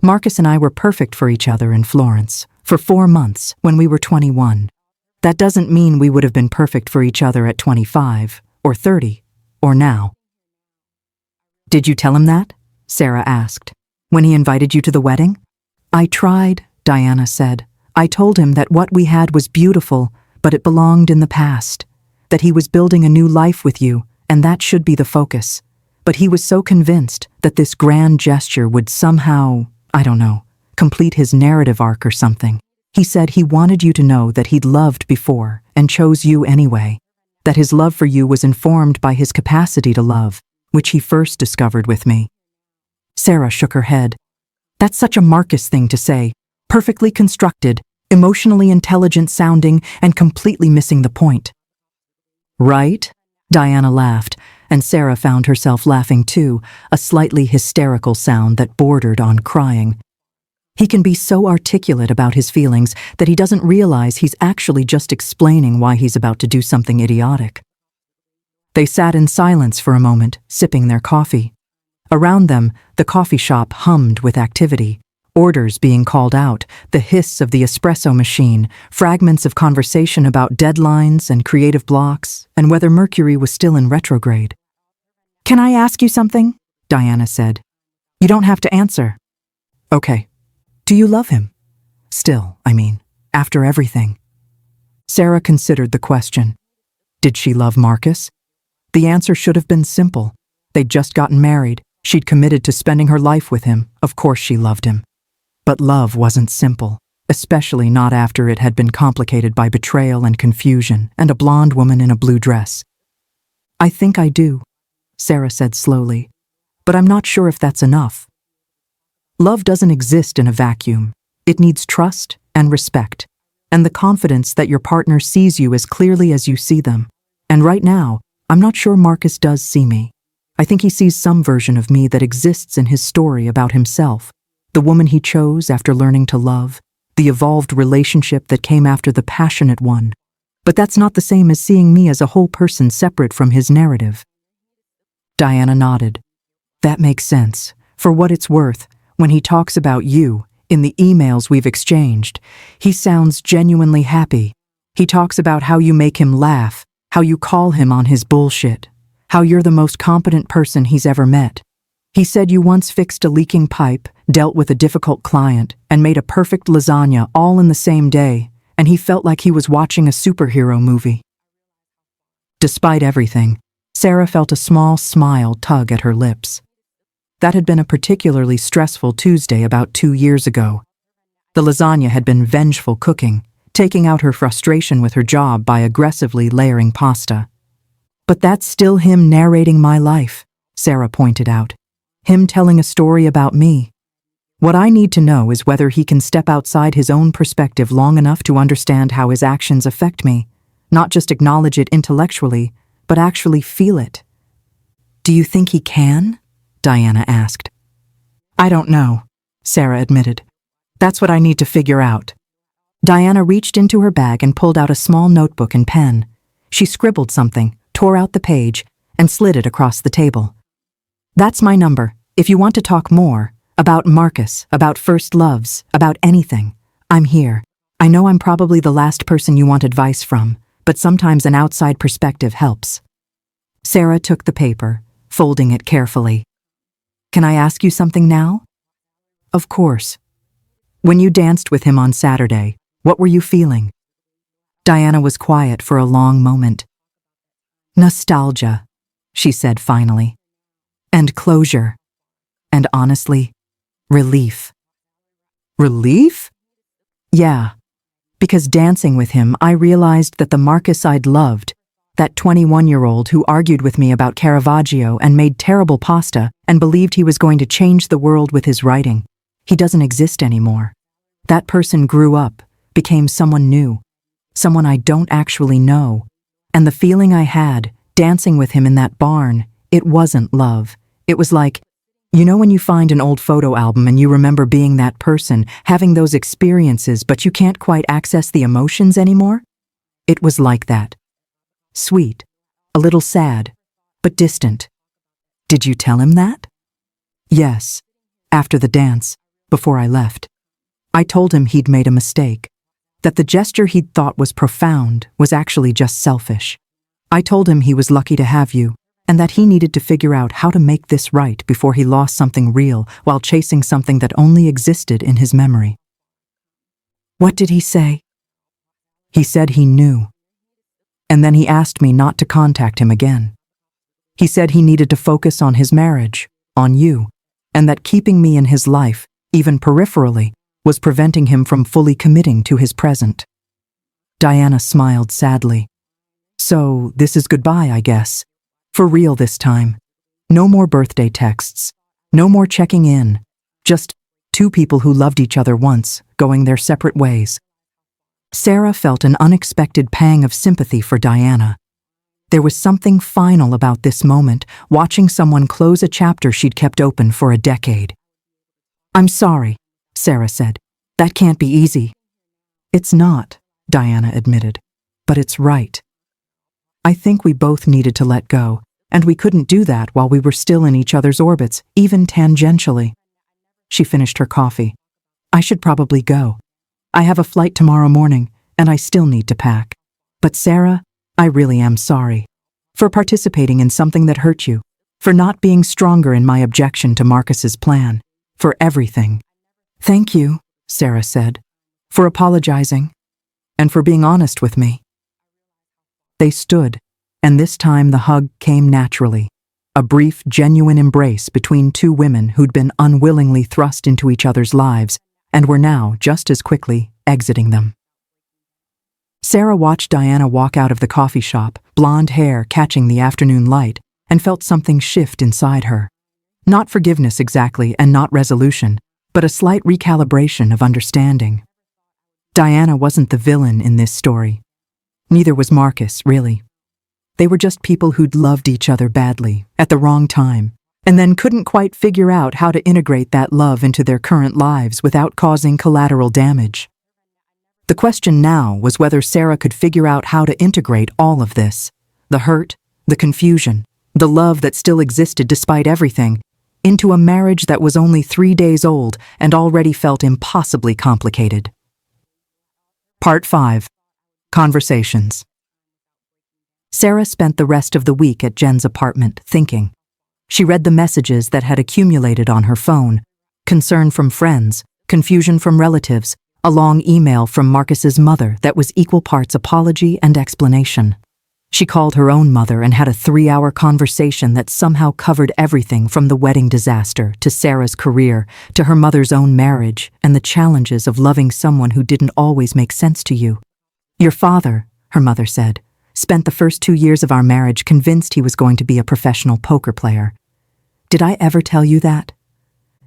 Marcus and I were perfect for each other in Florence for 4 months when we were 21. That doesn't mean we would have been perfect for each other at 25 or 30 or now. "Did you tell him that?" Sarah asked. "When he invited you to the wedding?" "I tried," Diana said. "I told him that what we had was beautiful, but it belonged in the past. That he was building a new life with you, and that should be the focus. But he was so convinced that this grand gesture would somehow, I don't know, complete his narrative arc or something. He said he wanted you to know that he'd loved before and chose you anyway, that his love for you was informed by his capacity to love, which he first discovered with me." Sarah shook her head. "That's such a Marcus thing to say, perfectly constructed, emotionally intelligent sounding, and completely missing the point." "Right?" Diana laughed, and Sarah found herself laughing too, a slightly hysterical sound that bordered on crying. He can be so articulate about his feelings that he doesn't realize he's actually just explaining why he's about to do something idiotic. They sat in silence for a moment, sipping their coffee. Around them, the coffee shop hummed with activity, orders being called out, the hiss of the espresso machine, fragments of conversation about deadlines and creative blocks, and whether Mercury was still in retrograde. "Can I ask you something?" Diana said. "You don't have to answer." "Okay. Do you love him? Still, I mean, after everything." Sarah considered the question. Did she love Marcus? The answer should have been simple. They'd just gotten married. She'd committed to spending her life with him. Of course she loved him. But love wasn't simple, especially not after it had been complicated by betrayal and confusion and a blonde woman in a blue dress. "I think I do," Sarah said slowly, "but I'm not sure if that's enough. Love doesn't exist in a vacuum. It needs trust and respect, and the confidence that your partner sees you as clearly as you see them. And right now, I'm not sure Marcus does see me. I think he sees some version of me that exists in his story about himself, the woman he chose after learning to love, the evolved relationship that came after the passionate one. But that's not the same as seeing me as a whole person separate from his narrative." Diana nodded. "That makes sense. For what it's worth, when he talks about you, in the emails we've exchanged, he sounds genuinely happy. He talks about how you make him laugh, how you call him on his bullshit, how you're the most competent person he's ever met. He said you once fixed a leaking pipe, dealt with a difficult client, and made a perfect lasagna all in the same day, and he felt like he was watching a superhero movie." Despite everything, Sarah felt a small smile tug at her lips. That had been a particularly stressful Tuesday about 2 years ago. The lasagna had been vengeful cooking, taking out her frustration with her job by aggressively layering pasta. "But that's still him narrating my life," Sarah pointed out. "Him telling a story about me. What I need to know is whether he can step outside his own perspective long enough to understand how his actions affect me, not just acknowledge it intellectually, but actually feel it." "Do you think he can?" Diana asked. "I don't know," Sarah admitted. "That's what I need to figure out." Diana reached into her bag and pulled out a small notebook and pen. She scribbled something, tore out the page, and slid it across the table. "That's my number. If you want to talk more, about Marcus, about first loves, about anything, I'm here. I know I'm probably the last person you want advice from, but sometimes an outside perspective helps." Sarah took the paper, folding it carefully. "Can I ask you something now?" "Of course. When you danced with him on Saturday, what were you feeling?" Diana was quiet for a long moment. "Nostalgia," she said finally. "And closure. And honestly, relief." "Relief?" "Yeah. Because dancing with him, I realized that the Marcus I'd loved, that 21-year-old who argued with me about Caravaggio and made terrible pasta and believed he was going to change the world with his writing, he doesn't exist anymore. That person grew up, became someone new, someone I don't actually know. And the feeling I had, dancing with him in that barn, it wasn't love. It was like, you know when you find an old photo album and you remember being that person, having those experiences, but you can't quite access the emotions anymore? It was like that. Sweet, a little sad, but distant." "Did you tell him that?" "Yes, after the dance, before I left. I told him he'd made a mistake, that the gesture he'd thought was profound was actually just selfish. I told him he was lucky to have you, and that he needed to figure out how to make this right before he lost something real while chasing something that only existed in his memory." "What did he say?" "He said he knew. And then he asked me not to contact him again. He said he needed to focus on his marriage, on you, and that keeping me in his life, even peripherally, was preventing him from fully committing to his present." Diana smiled sadly. "So, this is goodbye, I guess. For real this time. No more birthday texts. No more checking in. Just two people who loved each other once, going their separate ways." Sarah felt an unexpected pang of sympathy for Diana. There was something final about this moment, watching someone close a chapter she'd kept open for a decade. "I'm sorry," Sarah said. "That can't be easy." "It's not," Diana admitted, "but it's right. I think we both needed to let go, and we couldn't do that while we were still in each other's orbits, even tangentially." She finished her coffee. "I should probably go. I have a flight tomorrow morning, and I still need to pack. But Sarah, I really am sorry. For participating in something that hurt you. For not being stronger in my objection to Marcus's plan. For everything." "Thank you," Sarah said. "For apologizing. And for being honest with me." They stood, And this time the hug came naturally. A brief, genuine embrace between two women who'd been unwillingly thrust into each other's lives and were now, just as quickly, exiting them. Sarah watched Diana walk out of the coffee shop, blonde hair catching the afternoon light, and felt something shift inside her. Not forgiveness exactly, and not resolution, but a slight recalibration of understanding. Diana wasn't the villain in this story. Neither was Marcus, really. They were just people who'd loved each other badly, at the wrong time, and then couldn't quite figure out how to integrate that love into their current lives without causing collateral damage. The question now was whether Sarah could figure out how to integrate all of this, the hurt, the confusion, the love that still existed despite everything, into a marriage that was only 3 days old and already felt impossibly complicated. Part 5. Conversations. Sarah spent the rest of the week at Jen's apartment, thinking. She read the messages that had accumulated on her phone, concern from friends, confusion from relatives, a long email from Marcus's mother that was equal parts apology and explanation. She called her own mother and had a 3-hour conversation that somehow covered everything from the wedding disaster to Sarah's career to her mother's own marriage and the challenges of loving someone who didn't always make sense to you. Your father, her mother said, spent the first 2 years of our marriage convinced he was going to be a professional poker player. Did I ever tell you that?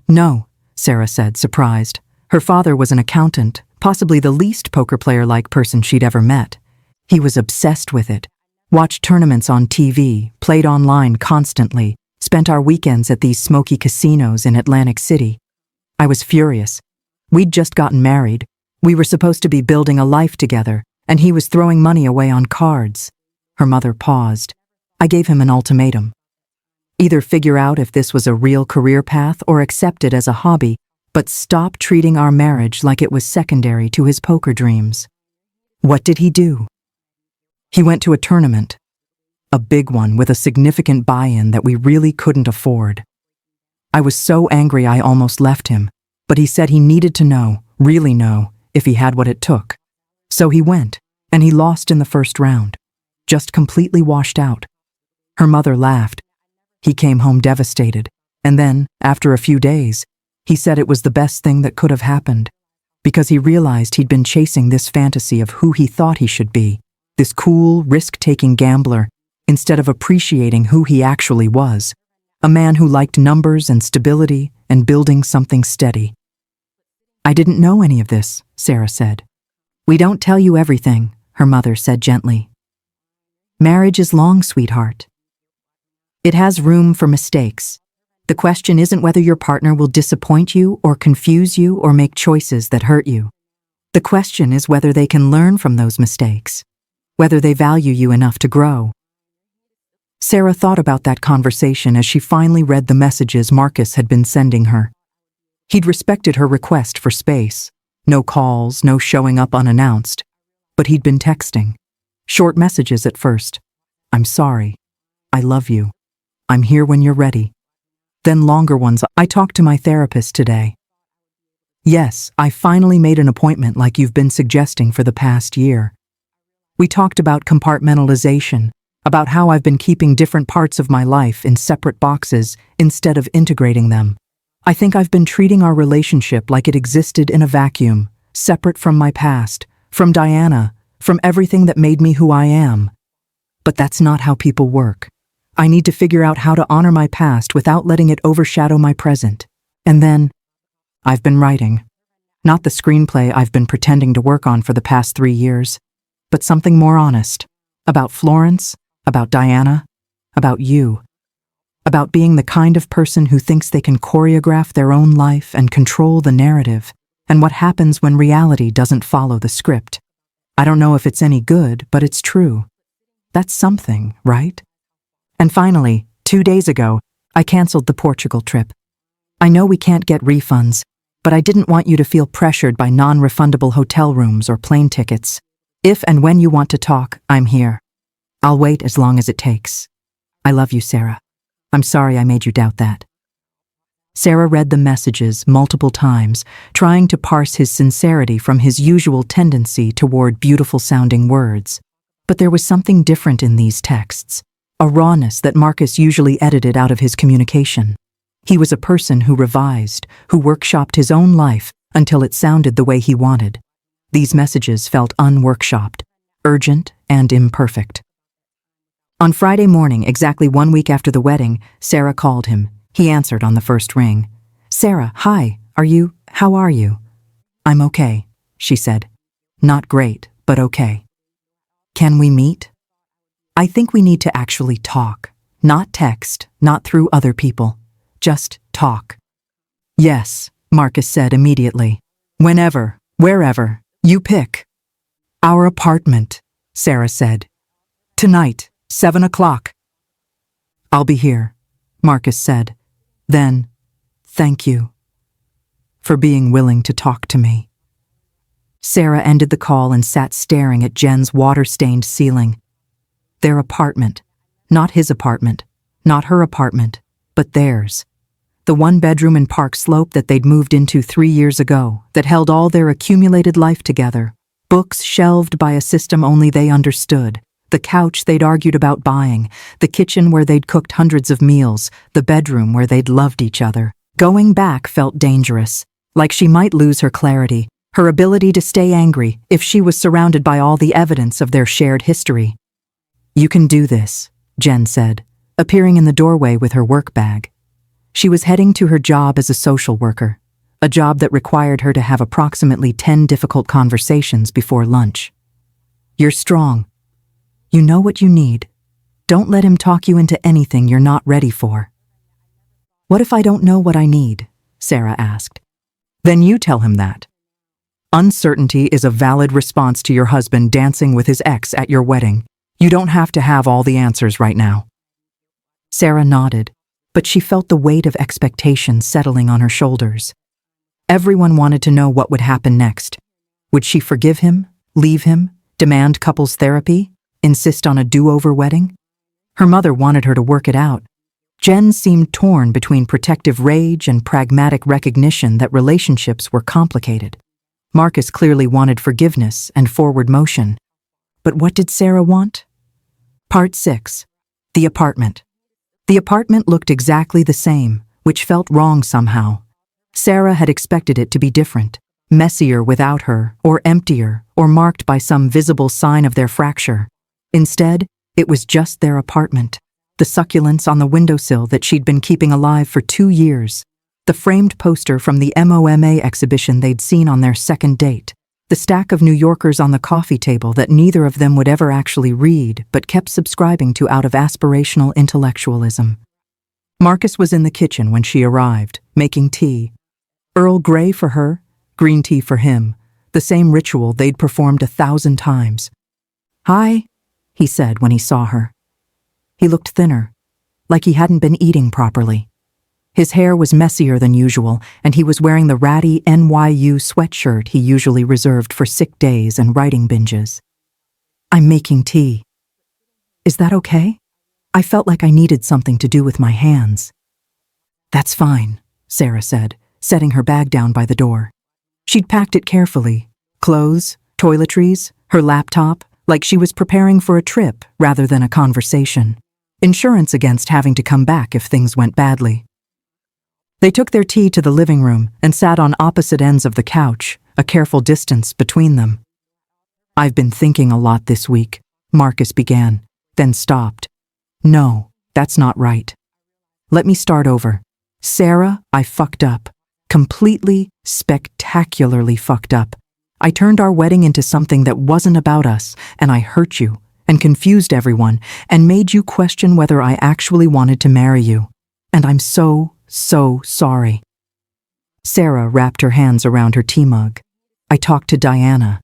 No, Sarah said, surprised. Her father was an accountant, possibly the least poker player-like person she'd ever met. He was obsessed with it, watched tournaments on TV, played online constantly, spent our weekends at these smoky casinos in Atlantic City. I was furious. We'd just gotten married. We were supposed to be building a life together, and he was throwing money away on cards. Her mother paused. I gave him an ultimatum. Either figure out if this was a real career path or accept it as a hobby, but stop treating our marriage like it was secondary to his poker dreams. What did he do? He went to a tournament. A big one with a significant buy-in that we really couldn't afford. I was so angry I almost left him, but he said he needed to know, really know, if he had what it took. So he went, and he lost in the first round. Just completely washed out. Her mother laughed. He came home devastated, and then, after a few days, he said it was the best thing that could have happened, because he realized he'd been chasing this fantasy of who he thought he should be, this cool, risk-taking gambler, instead of appreciating who he actually was, a man who liked numbers and stability and building something steady. I didn't know any of this, Sarah said. We don't tell you everything, her mother said gently. Marriage is long, sweetheart. It has room for mistakes. The question isn't whether your partner will disappoint you or confuse you or make choices that hurt you. The question is whether they can learn from those mistakes, whether they value you enough to grow. Sarah thought about that conversation as she finally read the messages Marcus had been sending her. He'd respected her request for space. No calls, no showing up unannounced. But he'd been texting. Short messages at first. I'm sorry. I love you. I'm here when you're ready. Then longer ones. I talked to my therapist today. Yes, I finally made an appointment like you've been suggesting for the past year. We talked about compartmentalization, about how I've been keeping different parts of my life in separate boxes instead of integrating them. I think I've been treating our relationship like it existed in a vacuum, separate from my past, from Diana, from everything that made me who I am. But that's not how people work. I need to figure out how to honor my past without letting it overshadow my present. And then, I've been writing. Not the screenplay I've been pretending to work on for the past 3 years, but something more honest. About Florence, about Diana, about you. About being the kind of person who thinks they can choreograph their own life and control the narrative, and what happens when reality doesn't follow the script. I don't know if it's any good, but it's true. That's something, right? And finally, 2 days ago, I canceled the Portugal trip. I know we can't get refunds, but I didn't want you to feel pressured by non-refundable hotel rooms or plane tickets. If and when you want to talk, I'm here. I'll wait as long as it takes. I love you, Sarah. I'm sorry I made you doubt that. Sarah read the messages multiple times, trying to parse his sincerity from his usual tendency toward beautiful-sounding words. But there was something different in these texts, a rawness that Marcus usually edited out of his communication. He was a person who revised, who workshopped his own life until it sounded the way he wanted. These messages felt unworkshopped, urgent, and imperfect. On Friday morning, exactly 1 week after the wedding, Sarah called him. He answered on the first ring. "Sarah, hi, how are you?" "I'm okay," she said. "Not great, but okay." "Can we meet?" "I think we need to actually talk. Not text, not through other people. Just talk." "Yes," Marcus said immediately. "Whenever, wherever, you pick." "Our apartment," Sarah said. "Tonight, 7 o'clock. "I'll be here," Marcus said. Then, "Thank you for being willing to talk to me." Sarah ended the call and sat staring at Jen's water-stained ceiling. Their apartment. Not his apartment. Not her apartment. But theirs. The one-bedroom in Park Slope that they'd moved into 3 years ago, that held all their accumulated life together. Books shelved by a system only they understood. The couch they'd argued about buying. The kitchen where they'd cooked hundreds of meals. The bedroom where they'd loved each other. Going back felt dangerous. Like she might lose her clarity, her ability to stay angry, if she was surrounded by all the evidence of their shared history. "You can do this," Jen said, appearing in the doorway with her work bag. She was heading to her job as a social worker, a job that required her to have approximately 10 difficult conversations before lunch. "You're strong. You know what you need. Don't let him talk you into anything you're not ready for." "What if I don't know what I need?" Sarah asked. "Then you tell him that. Uncertainty is a valid response to your husband dancing with his ex at your wedding. You don't have to have all the answers right now." Sarah nodded, but she felt the weight of expectation settling on her shoulders. Everyone wanted to know what would happen next. Would she forgive him, leave him, demand couples therapy, insist on a do-over wedding? Her mother wanted her to work it out. Jen seemed torn between protective rage and pragmatic recognition that relationships were complicated. Marcus clearly wanted forgiveness and forward motion. But what did Sarah want? Part 6. The apartment. The apartment looked exactly the same, which felt wrong somehow. Sarah had expected it to be different, messier without her, or emptier, or marked by some visible sign of their fracture. Instead, it was just their apartment. The succulents on the windowsill that she'd been keeping alive for 2 years. The framed poster from the MoMA exhibition they'd seen on their second date. The stack of New Yorkers on the coffee table that neither of them would ever actually read, but kept subscribing to out of aspirational intellectualism. Marcus was in the kitchen when she arrived, making tea. Earl Grey for her, green tea for him, the same ritual they'd performed 1,000 times. "Hi," he said when he saw her. He looked thinner, like he hadn't been eating properly. His hair was messier than usual, and he was wearing the ratty NYU sweatshirt he usually reserved for sick days and writing binges. "I'm making tea. Is that okay? I felt like I needed something to do with my hands." "That's fine," Sarah said, setting her bag down by the door. She'd packed it carefully. Clothes, toiletries, her laptop, like she was preparing for a trip rather than a conversation. Insurance against having to come back if things went badly. They took their tea to the living room and sat on opposite ends of the couch, a careful distance between them. "I've been thinking a lot this week," Marcus began, then stopped. "No, that's not right. Let me start over. Sarah, I fucked up. Completely, spectacularly fucked up. I turned our wedding into something that wasn't about us, and I hurt you, and confused everyone, and made you question whether I actually wanted to marry you. And I'm so sorry." Sarah wrapped her hands around her tea mug. "I talked to Diana."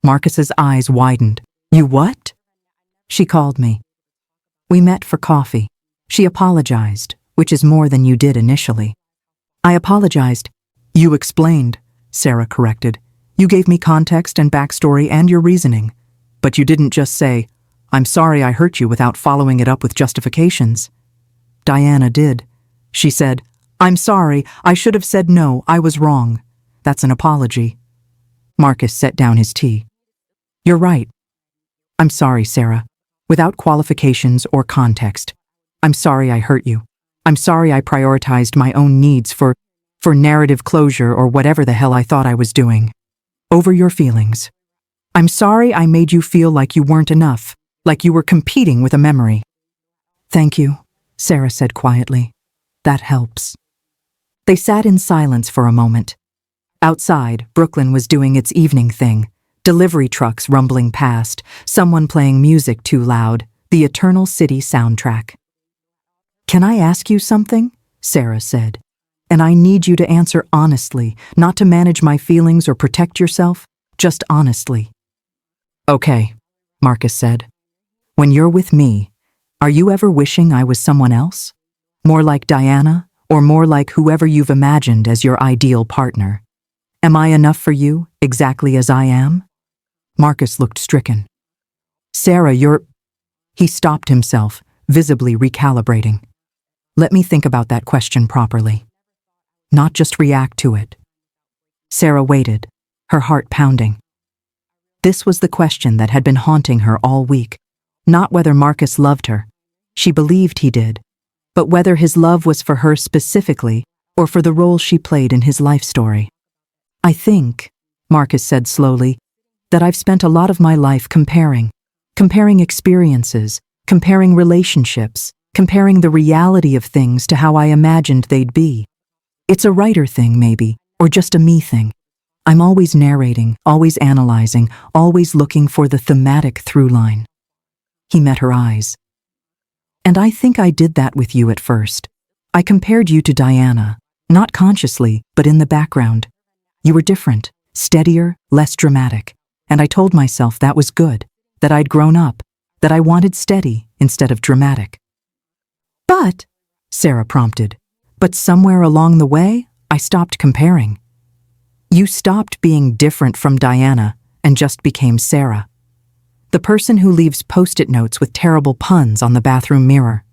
Marcus's eyes widened. "You what?" "She called me. We met for coffee. She apologized, which is more than you did initially." "I apologized." "You explained," Sarah corrected. "You gave me context and backstory and your reasoning. But you didn't just say, 'I'm sorry I hurt you,' without following it up with justifications." "Diana did. She said, 'I'm sorry, I should have said no, I was wrong.' That's an apology." Marcus set down his tea. "You're right. I'm sorry, Sarah. Without qualifications or context. I'm sorry I hurt you. I'm sorry I prioritized my own needs for narrative closure or whatever the hell I thought I was doing. Over your feelings. I'm sorry I made you feel like you weren't enough, like you were competing with a memory. Thank you, Sarah said quietly. That helps. They sat in silence for a moment. Outside, Brooklyn was doing its evening thing. Delivery trucks rumbling past, someone playing music too loud, the Eternal City soundtrack. Can I ask you something? Sarah said. And I need you to answer honestly, not to manage my feelings or protect yourself, just honestly. Okay, Marcus said. When you're with me, are you ever wishing I was someone else? More like Diana, or more like whoever you've imagined as your ideal partner? Am I enough for you, exactly as I am? Marcus looked stricken. Sarah, He stopped himself, visibly recalibrating. Let me think about that question properly. Not just react to it. Sarah waited, her heart pounding. This was the question that had been haunting her all week. Not whether Marcus loved her. She believed he did. But whether his love was for her specifically or for the role she played in his life story. I think, Marcus said slowly, that I've spent a lot of my life comparing experiences, comparing relationships, comparing the reality of things to how I imagined they'd be. It's a writer thing, maybe, or just a me thing. I'm always narrating, always analyzing, always looking for the thematic through line. He met her eyes. And I think I did that with you at first. I compared you to Diana, not consciously, but in the background. You were different, steadier, less dramatic. And I told myself that was good, that I'd grown up, that I wanted steady instead of dramatic. But, Sarah prompted, but somewhere along the way, I stopped comparing. You stopped being different from Diana and just became Sarah. The person who leaves post-it notes with terrible puns on the bathroom mirror.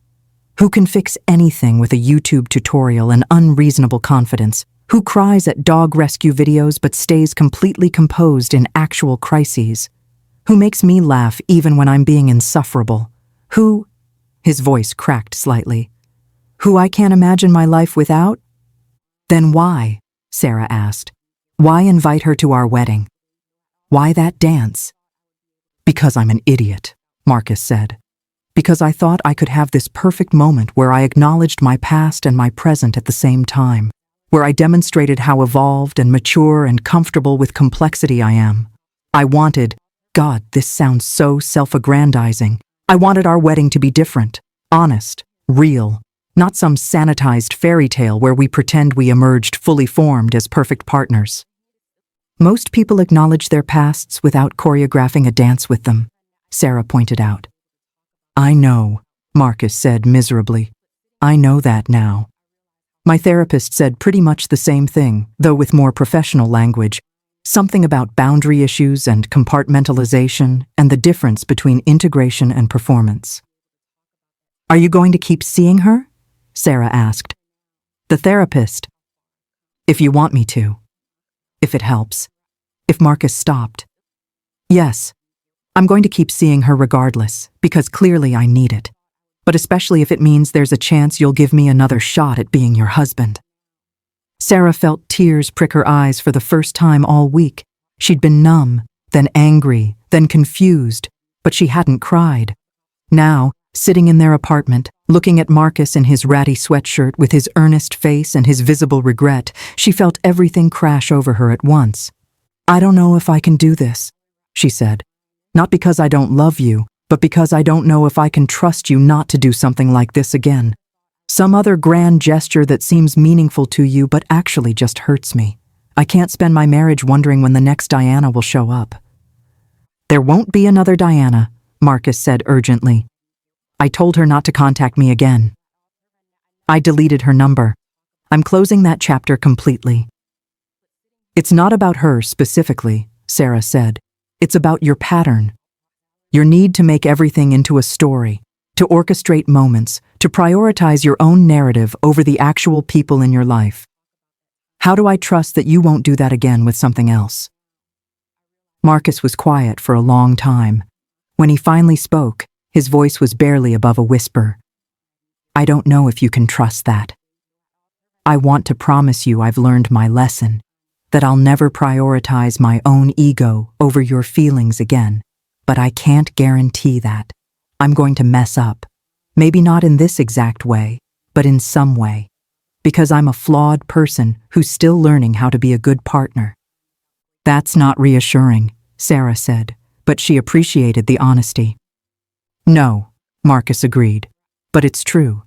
Who can fix anything with a YouTube tutorial and unreasonable confidence. Who cries at dog rescue videos but stays completely composed in actual crises. Who makes me laugh even when I'm being insufferable. Who, his voice cracked slightly, who I can't imagine my life without? Then why, Sarah asked, why invite her to our wedding? Why that dance? Because I'm an idiot, Marcus said. Because I thought I could have this perfect moment where I acknowledged my past and my present at the same time, where I demonstrated how evolved and mature and comfortable with complexity I am. I wanted, God, this sounds so self-aggrandizing. I wanted our wedding to be different, honest, real, not some sanitized fairy tale where we pretend we emerged fully formed as perfect partners. Most people acknowledge their pasts without choreographing a dance with them, Sarah pointed out. I know, Marcus said miserably. I know that now. My therapist said pretty much the same thing, though with more professional language. Something about boundary issues and compartmentalization and the difference between integration and performance. Are you going to keep seeing her? Sarah asked. The therapist. If you want me to. If it helps. If Marcus stopped. Yes, I'm going to keep seeing her regardless, because clearly I need it. But especially if it means there's a chance you'll give me another shot at being your husband. Sarah felt tears prick her eyes for the first time all week. She'd been numb, then angry, then confused, but she hadn't cried. Now, sitting in their apartment, looking at Marcus in his ratty sweatshirt with his earnest face and his visible regret, she felt everything crash over her at once. I don't know if I can do this, she said. Not because I don't love you, but because I don't know if I can trust you not to do something like this again. Some other grand gesture that seems meaningful to you but actually just hurts me. I can't spend my marriage wondering when the next Diana will show up. There won't be another Diana, Marcus said urgently. I told her not to contact me again. I deleted her number. I'm closing that chapter completely. It's not about her specifically, Sarah said. It's about your pattern. Your need to make everything into a story, to orchestrate moments, to prioritize your own narrative over the actual people in your life. How do I trust that you won't do that again with something else? Marcus was quiet for a long time. When he finally spoke, his voice was barely above a whisper. I don't know if you can trust that. I want to promise you I've learned my lesson, that I'll never prioritize my own ego over your feelings again, but I can't guarantee that. I'm going to mess up. Maybe not in this exact way, but in some way. Because I'm a flawed person who's still learning how to be a good partner. That's not reassuring, Sarah said, but she appreciated the honesty. No, Marcus agreed, but it's true.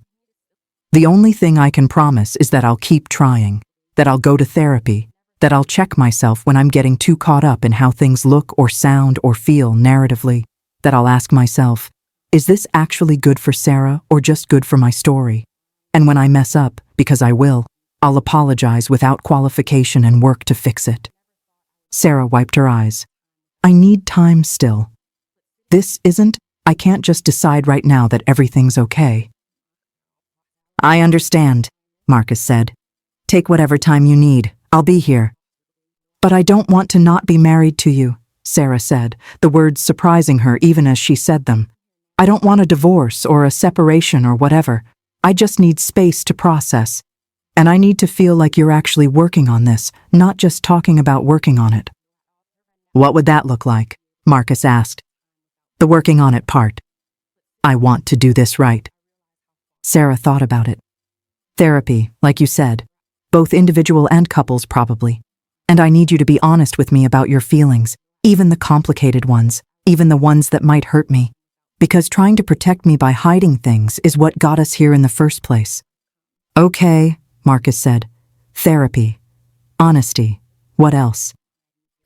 The only thing I can promise is that I'll keep trying, that I'll go to therapy, that I'll check myself when I'm getting too caught up in how things look or sound or feel narratively, that I'll ask myself, is this actually good for Sarah or just good for my story? And when I mess up, because I will, I'll apologize without qualification and work to fix it. Sarah wiped her eyes. I need time still. I can't just decide right now that everything's okay. I understand, Marcus said. Take whatever time you need. I'll be here. But I don't want to not be married to you, Sarah said, the words surprising her even as she said them. I don't want a divorce or a separation or whatever. I just need space to process. And I need to feel like you're actually working on this, not just talking about working on it. What would that look like? Marcus asked. The working on it part. I want to do this right. Sarah thought about it. Therapy, like you said, both individual and couples probably. And I need you to be honest with me about your feelings, even the complicated ones, even the ones that might hurt me. Because trying to protect me by hiding things is what got us here in the first place. Okay, Marcus said. Therapy. Honesty. What else?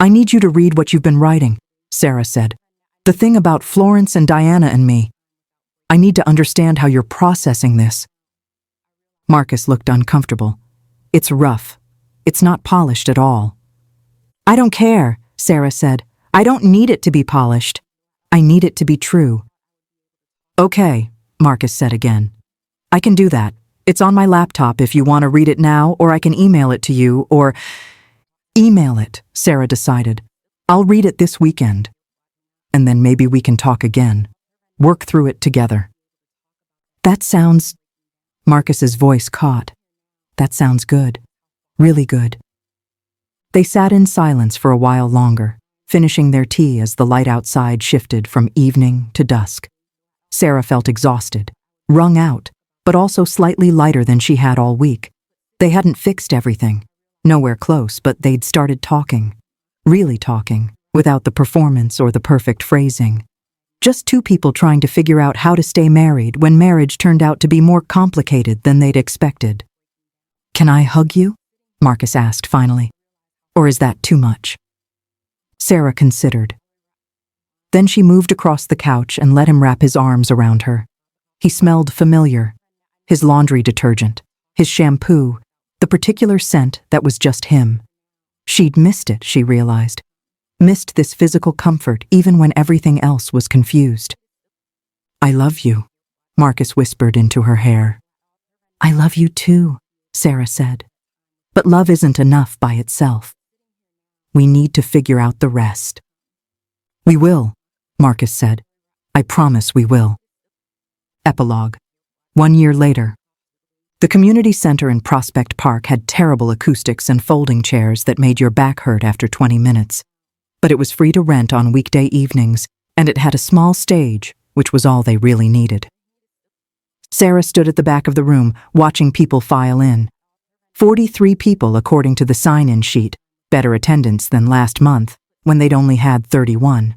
I need you to read what you've been writing, Sarah said. The thing about Florence and Diana and me. I need to understand how you're processing this. Marcus looked uncomfortable. It's rough. It's not polished at all. I don't care, Sarah said. I don't need it to be polished. I need it to be true. Okay, Marcus said again. I can do that. It's on my laptop if you want to read it now, or I can email it to you, or… Email it, Sarah decided. I'll read it this weekend. And then maybe we can talk again. Work through it together. That sounds… Marcus's voice caught. That sounds good. Really good. They sat in silence for a while longer, finishing their tea as the light outside shifted from evening to dusk. Sarah felt exhausted, wrung out, but also slightly lighter than she had all week. They hadn't fixed everything. Nowhere close, but they'd started talking. Really talking, without the performance or the perfect phrasing. Just two people trying to figure out how to stay married when marriage turned out to be more complicated than they'd expected. Can I hug you? Marcus asked finally. Or is that too much? Sarah considered. Then she moved across the couch and let him wrap his arms around her. He smelled familiar. His laundry detergent, his shampoo, the particular scent that was just him. She'd missed it, she realized. Missed this physical comfort even when everything else was confused. I love you, Marcus whispered into her hair. I love you too, Sarah said. But love isn't enough by itself. We need to figure out the rest. We will, Marcus said. I promise we will. Epilogue. 1 year later. The community center in Prospect Park had terrible acoustics and folding chairs that made your back hurt after 20 minutes. But it was free to rent on weekday evenings, and it had a small stage, which was all they really needed. Sarah stood at the back of the room, watching people file in. 43 people according to the sign-in sheet, better attendance than last month, when they'd only had 31.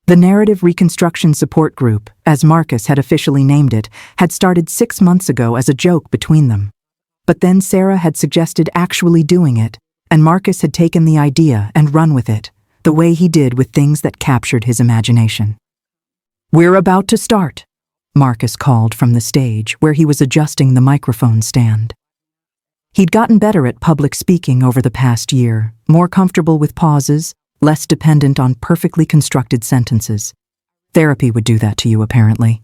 The Narrative Reconstruction Support Group, as Marcus had officially named it, had started 6 months ago as a joke between them. But then Sarah had suggested actually doing it, and Marcus had taken the idea and run with it, the way he did with things that captured his imagination. We're about to start, Marcus called from the stage where he was adjusting the microphone stand. He'd gotten better at public speaking over the past year, more comfortable with pauses, less dependent on perfectly constructed sentences. Therapy would do that to you, apparently.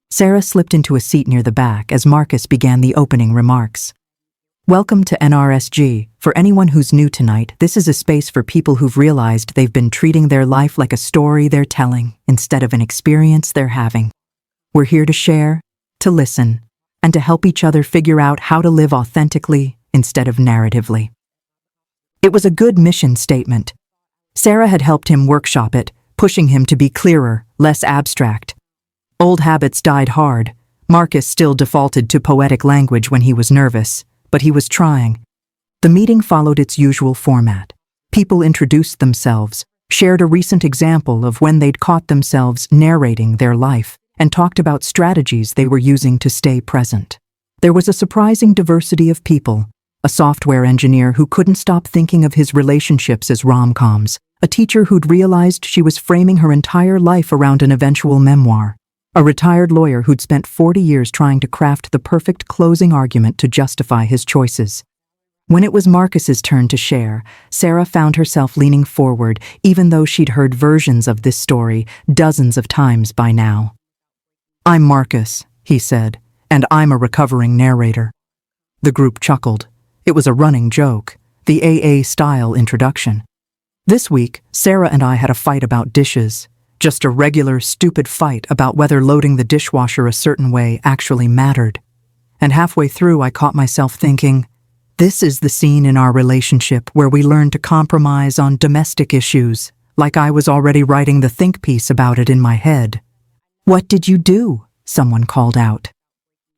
Sarah slipped into a seat near the back as Marcus began the opening remarks. Welcome to NRSG. For anyone who's new tonight, this is a space for people who've realized they've been treating their life like a story they're telling instead of an experience they're having. We're here to share, to listen, and to help each other figure out how to live authentically instead of narratively. It was a good mission statement. Sarah had helped him workshop it, pushing him to be clearer, less abstract. Old habits died hard. Marcus still defaulted to poetic language when he was nervous, but he was trying. The meeting followed its usual format. People introduced themselves, shared a recent example of when they'd caught themselves narrating their life, and talked about strategies they were using to stay present. There was a surprising diversity of people: a software engineer who couldn't stop thinking of his relationships as rom-coms, a teacher who'd realized she was framing her entire life around an eventual memoir, a retired lawyer who'd spent 40 years trying to craft the perfect closing argument to justify his choices. When it was Marcus's turn to share, Sarah found herself leaning forward, even though she'd heard versions of this story dozens of times by now. "I'm Marcus," he said, "and I'm a recovering narrator." The group chuckled. It was a running joke, the AA-style introduction. This week, Sarah and I had a fight about dishes. Just a regular, stupid fight about whether loading the dishwasher a certain way actually mattered. And halfway through, I caught myself thinking, this is the scene in our relationship where we learn to compromise on domestic issues, like I was already writing the think piece about it in my head. "What did you do?" someone called out.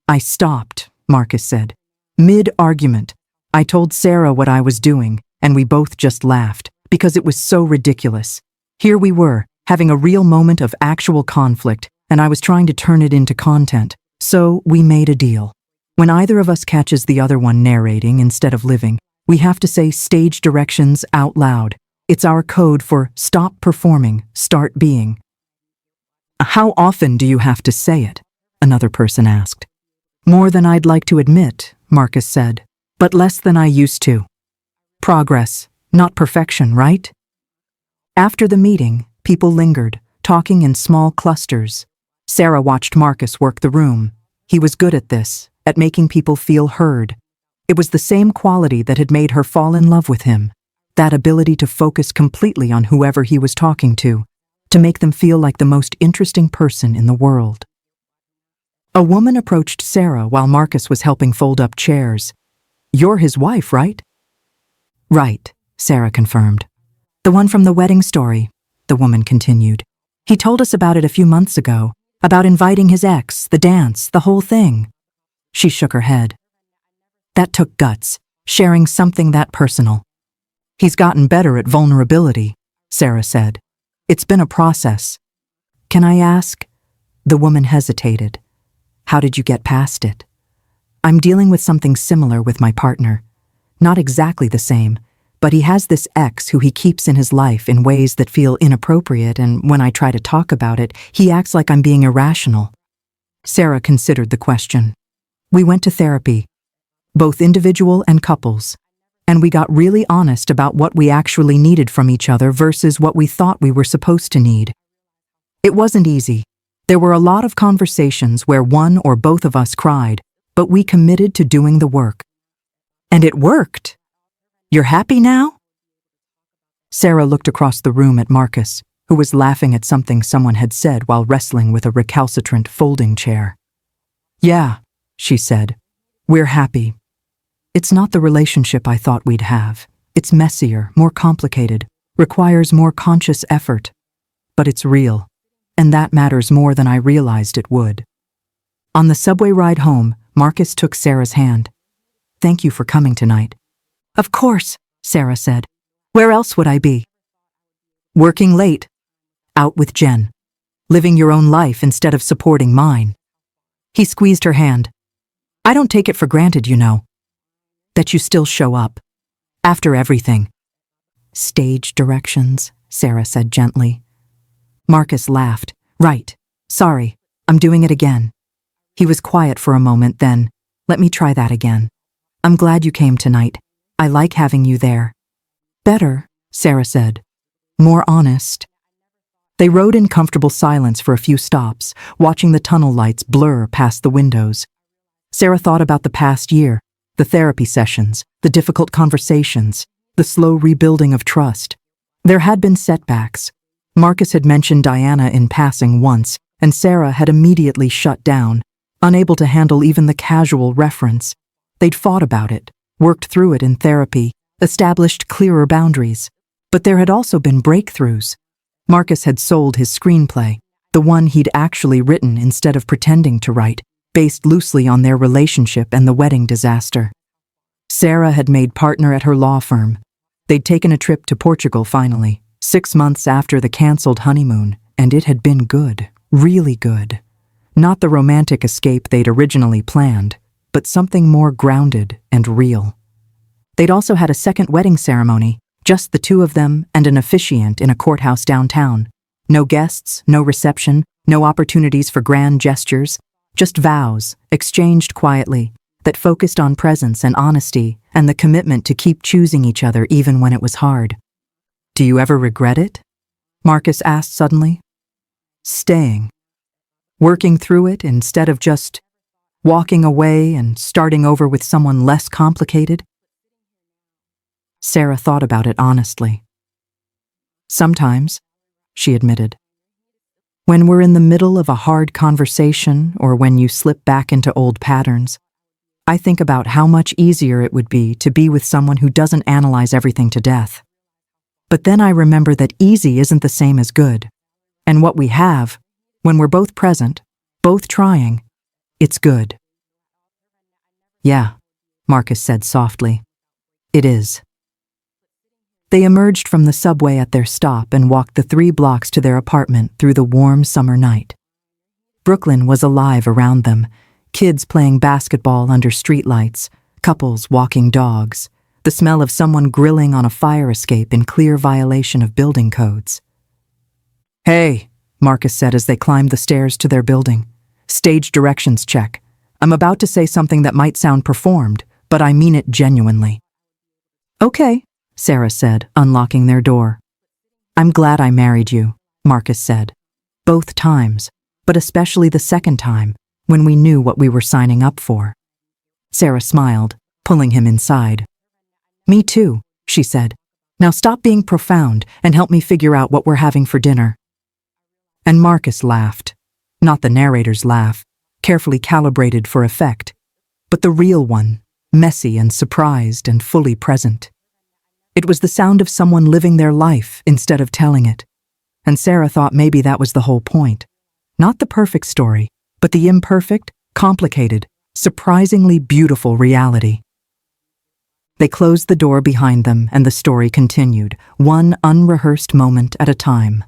"I stopped," Marcus said. Mid-argument, I told Sarah what I was doing, and we both just laughed, because it was so ridiculous. Here we were, having a real moment of actual conflict, and I was trying to turn it into content. So we made a deal. When either of us catches the other one narrating instead of living, we have to say stage directions out loud. It's our code for stop performing, start being. "How often do you have to say it?" another person asked. "More than I'd like to admit," Marcus said, "but less than I used to." Progress, not perfection, right? After the meeting, people lingered, talking in small clusters. Sarah watched Marcus work the room. He was good at this, at making people feel heard. It was the same quality that had made her fall in love with him, that ability to focus completely on whoever he was talking to make them feel like the most interesting person in the world. A woman approached Sarah while Marcus was helping fold up chairs. "You're his wife, right?" "Right," Sarah confirmed. "The one from the wedding story," the woman continued. "He told us about it a few months ago, about inviting his ex, the dance, the whole thing." She shook her head. "That took guts, sharing something that personal." "He's gotten better at vulnerability," Sarah said. "It's been a process." "Can I ask?" The woman hesitated. "How did you get past it?" "I'm dealing with something similar with my partner. Not exactly the same, but he has this ex who he keeps in his life in ways that feel inappropriate, and when I try to talk about it, he acts like I'm being irrational." Sarah considered the question. "We went to therapy, both individual and couples, and we got really honest about what we actually needed from each other versus what we thought we were supposed to need. It wasn't easy. There were a lot of conversations where one or both of us cried, but we committed to doing the work. And it worked. You're happy now?" Sarah looked across the room at Marcus, who was laughing at something someone had said while wrestling with a recalcitrant folding chair. "Yeah," she said. "We're happy. It's not the relationship I thought we'd have. It's messier, more complicated, requires more conscious effort. But it's real, and that matters more than I realized it would." On the subway ride home, Marcus took Sarah's hand. "Thank you for coming tonight." "Of course," Sarah said. "Where else would I be?" "Working late. Out with Jen. Living your own life instead of supporting mine." He squeezed her hand. "I don't take it for granted, you know. That you still show up. After everything." "Stage directions," Sarah said gently. Marcus laughed. "Right. Sorry. I'm doing it again." He was quiet for a moment, then, "Let me try that again. I'm glad you came tonight. I like having you there." "Better," Sarah said. "More honest." They rode in comfortable silence for a few stops, watching the tunnel lights blur past the windows. Sarah thought about the past year, The therapy sessions, the difficult conversations, the slow rebuilding of trust. There had been setbacks. Marcus had mentioned Diana in passing once, and Sarah had immediately shut down, unable to handle even the casual reference. They'd fought about it, worked through it in therapy, established clearer boundaries. But there had also been breakthroughs. Marcus had sold his screenplay, the one he'd actually written instead of pretending to write, based loosely on their relationship and the wedding disaster. Sarah had made partner at her law firm. They'd taken a trip to Portugal finally, 6 months after the canceled honeymoon, and it had been good, really good. Not the romantic escape they'd originally planned, but something more grounded and real. They'd also had a second wedding ceremony, just the two of them and an officiant in a courthouse downtown. No guests, no reception, no opportunities for grand gestures, just vows, exchanged quietly, that focused on presence and honesty and the commitment to keep choosing each other even when it was hard. "Do you ever regret it?" Marcus asked suddenly. "Staying. Working through it instead of just walking away and starting over with someone less complicated?" Sarah thought about it honestly. "Sometimes," she admitted. "When we're in the middle of a hard conversation or when you slip back into old patterns, I think about how much easier it would be to be with someone who doesn't analyze everything to death. But then I remember that easy isn't the same as good. And what we have, when we're both present, both trying, it's good." "Yeah," Marcus said softly. "It is." They emerged from the subway at their stop and walked the 3 blocks to their apartment through the warm summer night. Brooklyn was alive around them, kids playing basketball under streetlights, couples walking dogs, the smell of someone grilling on a fire escape in clear violation of building codes. "Hey," Marcus said as they climbed the stairs to their building. "Stage directions check. I'm about to say something that might sound performed, but I mean it genuinely." "Okay," Sarah said, unlocking their door. "I'm glad I married you," Marcus said. "Both times, but especially the second time, when we knew what we were signing up for." Sarah smiled, pulling him inside. "Me too," she said. "Now stop being profound and help me figure out what we're having for dinner." And Marcus laughed. Not the narrator's laugh, carefully calibrated for effect, but the real one, messy and surprised and fully present. It was the sound of someone living their life instead of telling it. And Sarah thought maybe that was the whole point. Not the perfect story, but the imperfect, complicated, surprisingly beautiful reality. They closed the door behind them and the story continued, one unrehearsed moment at a time.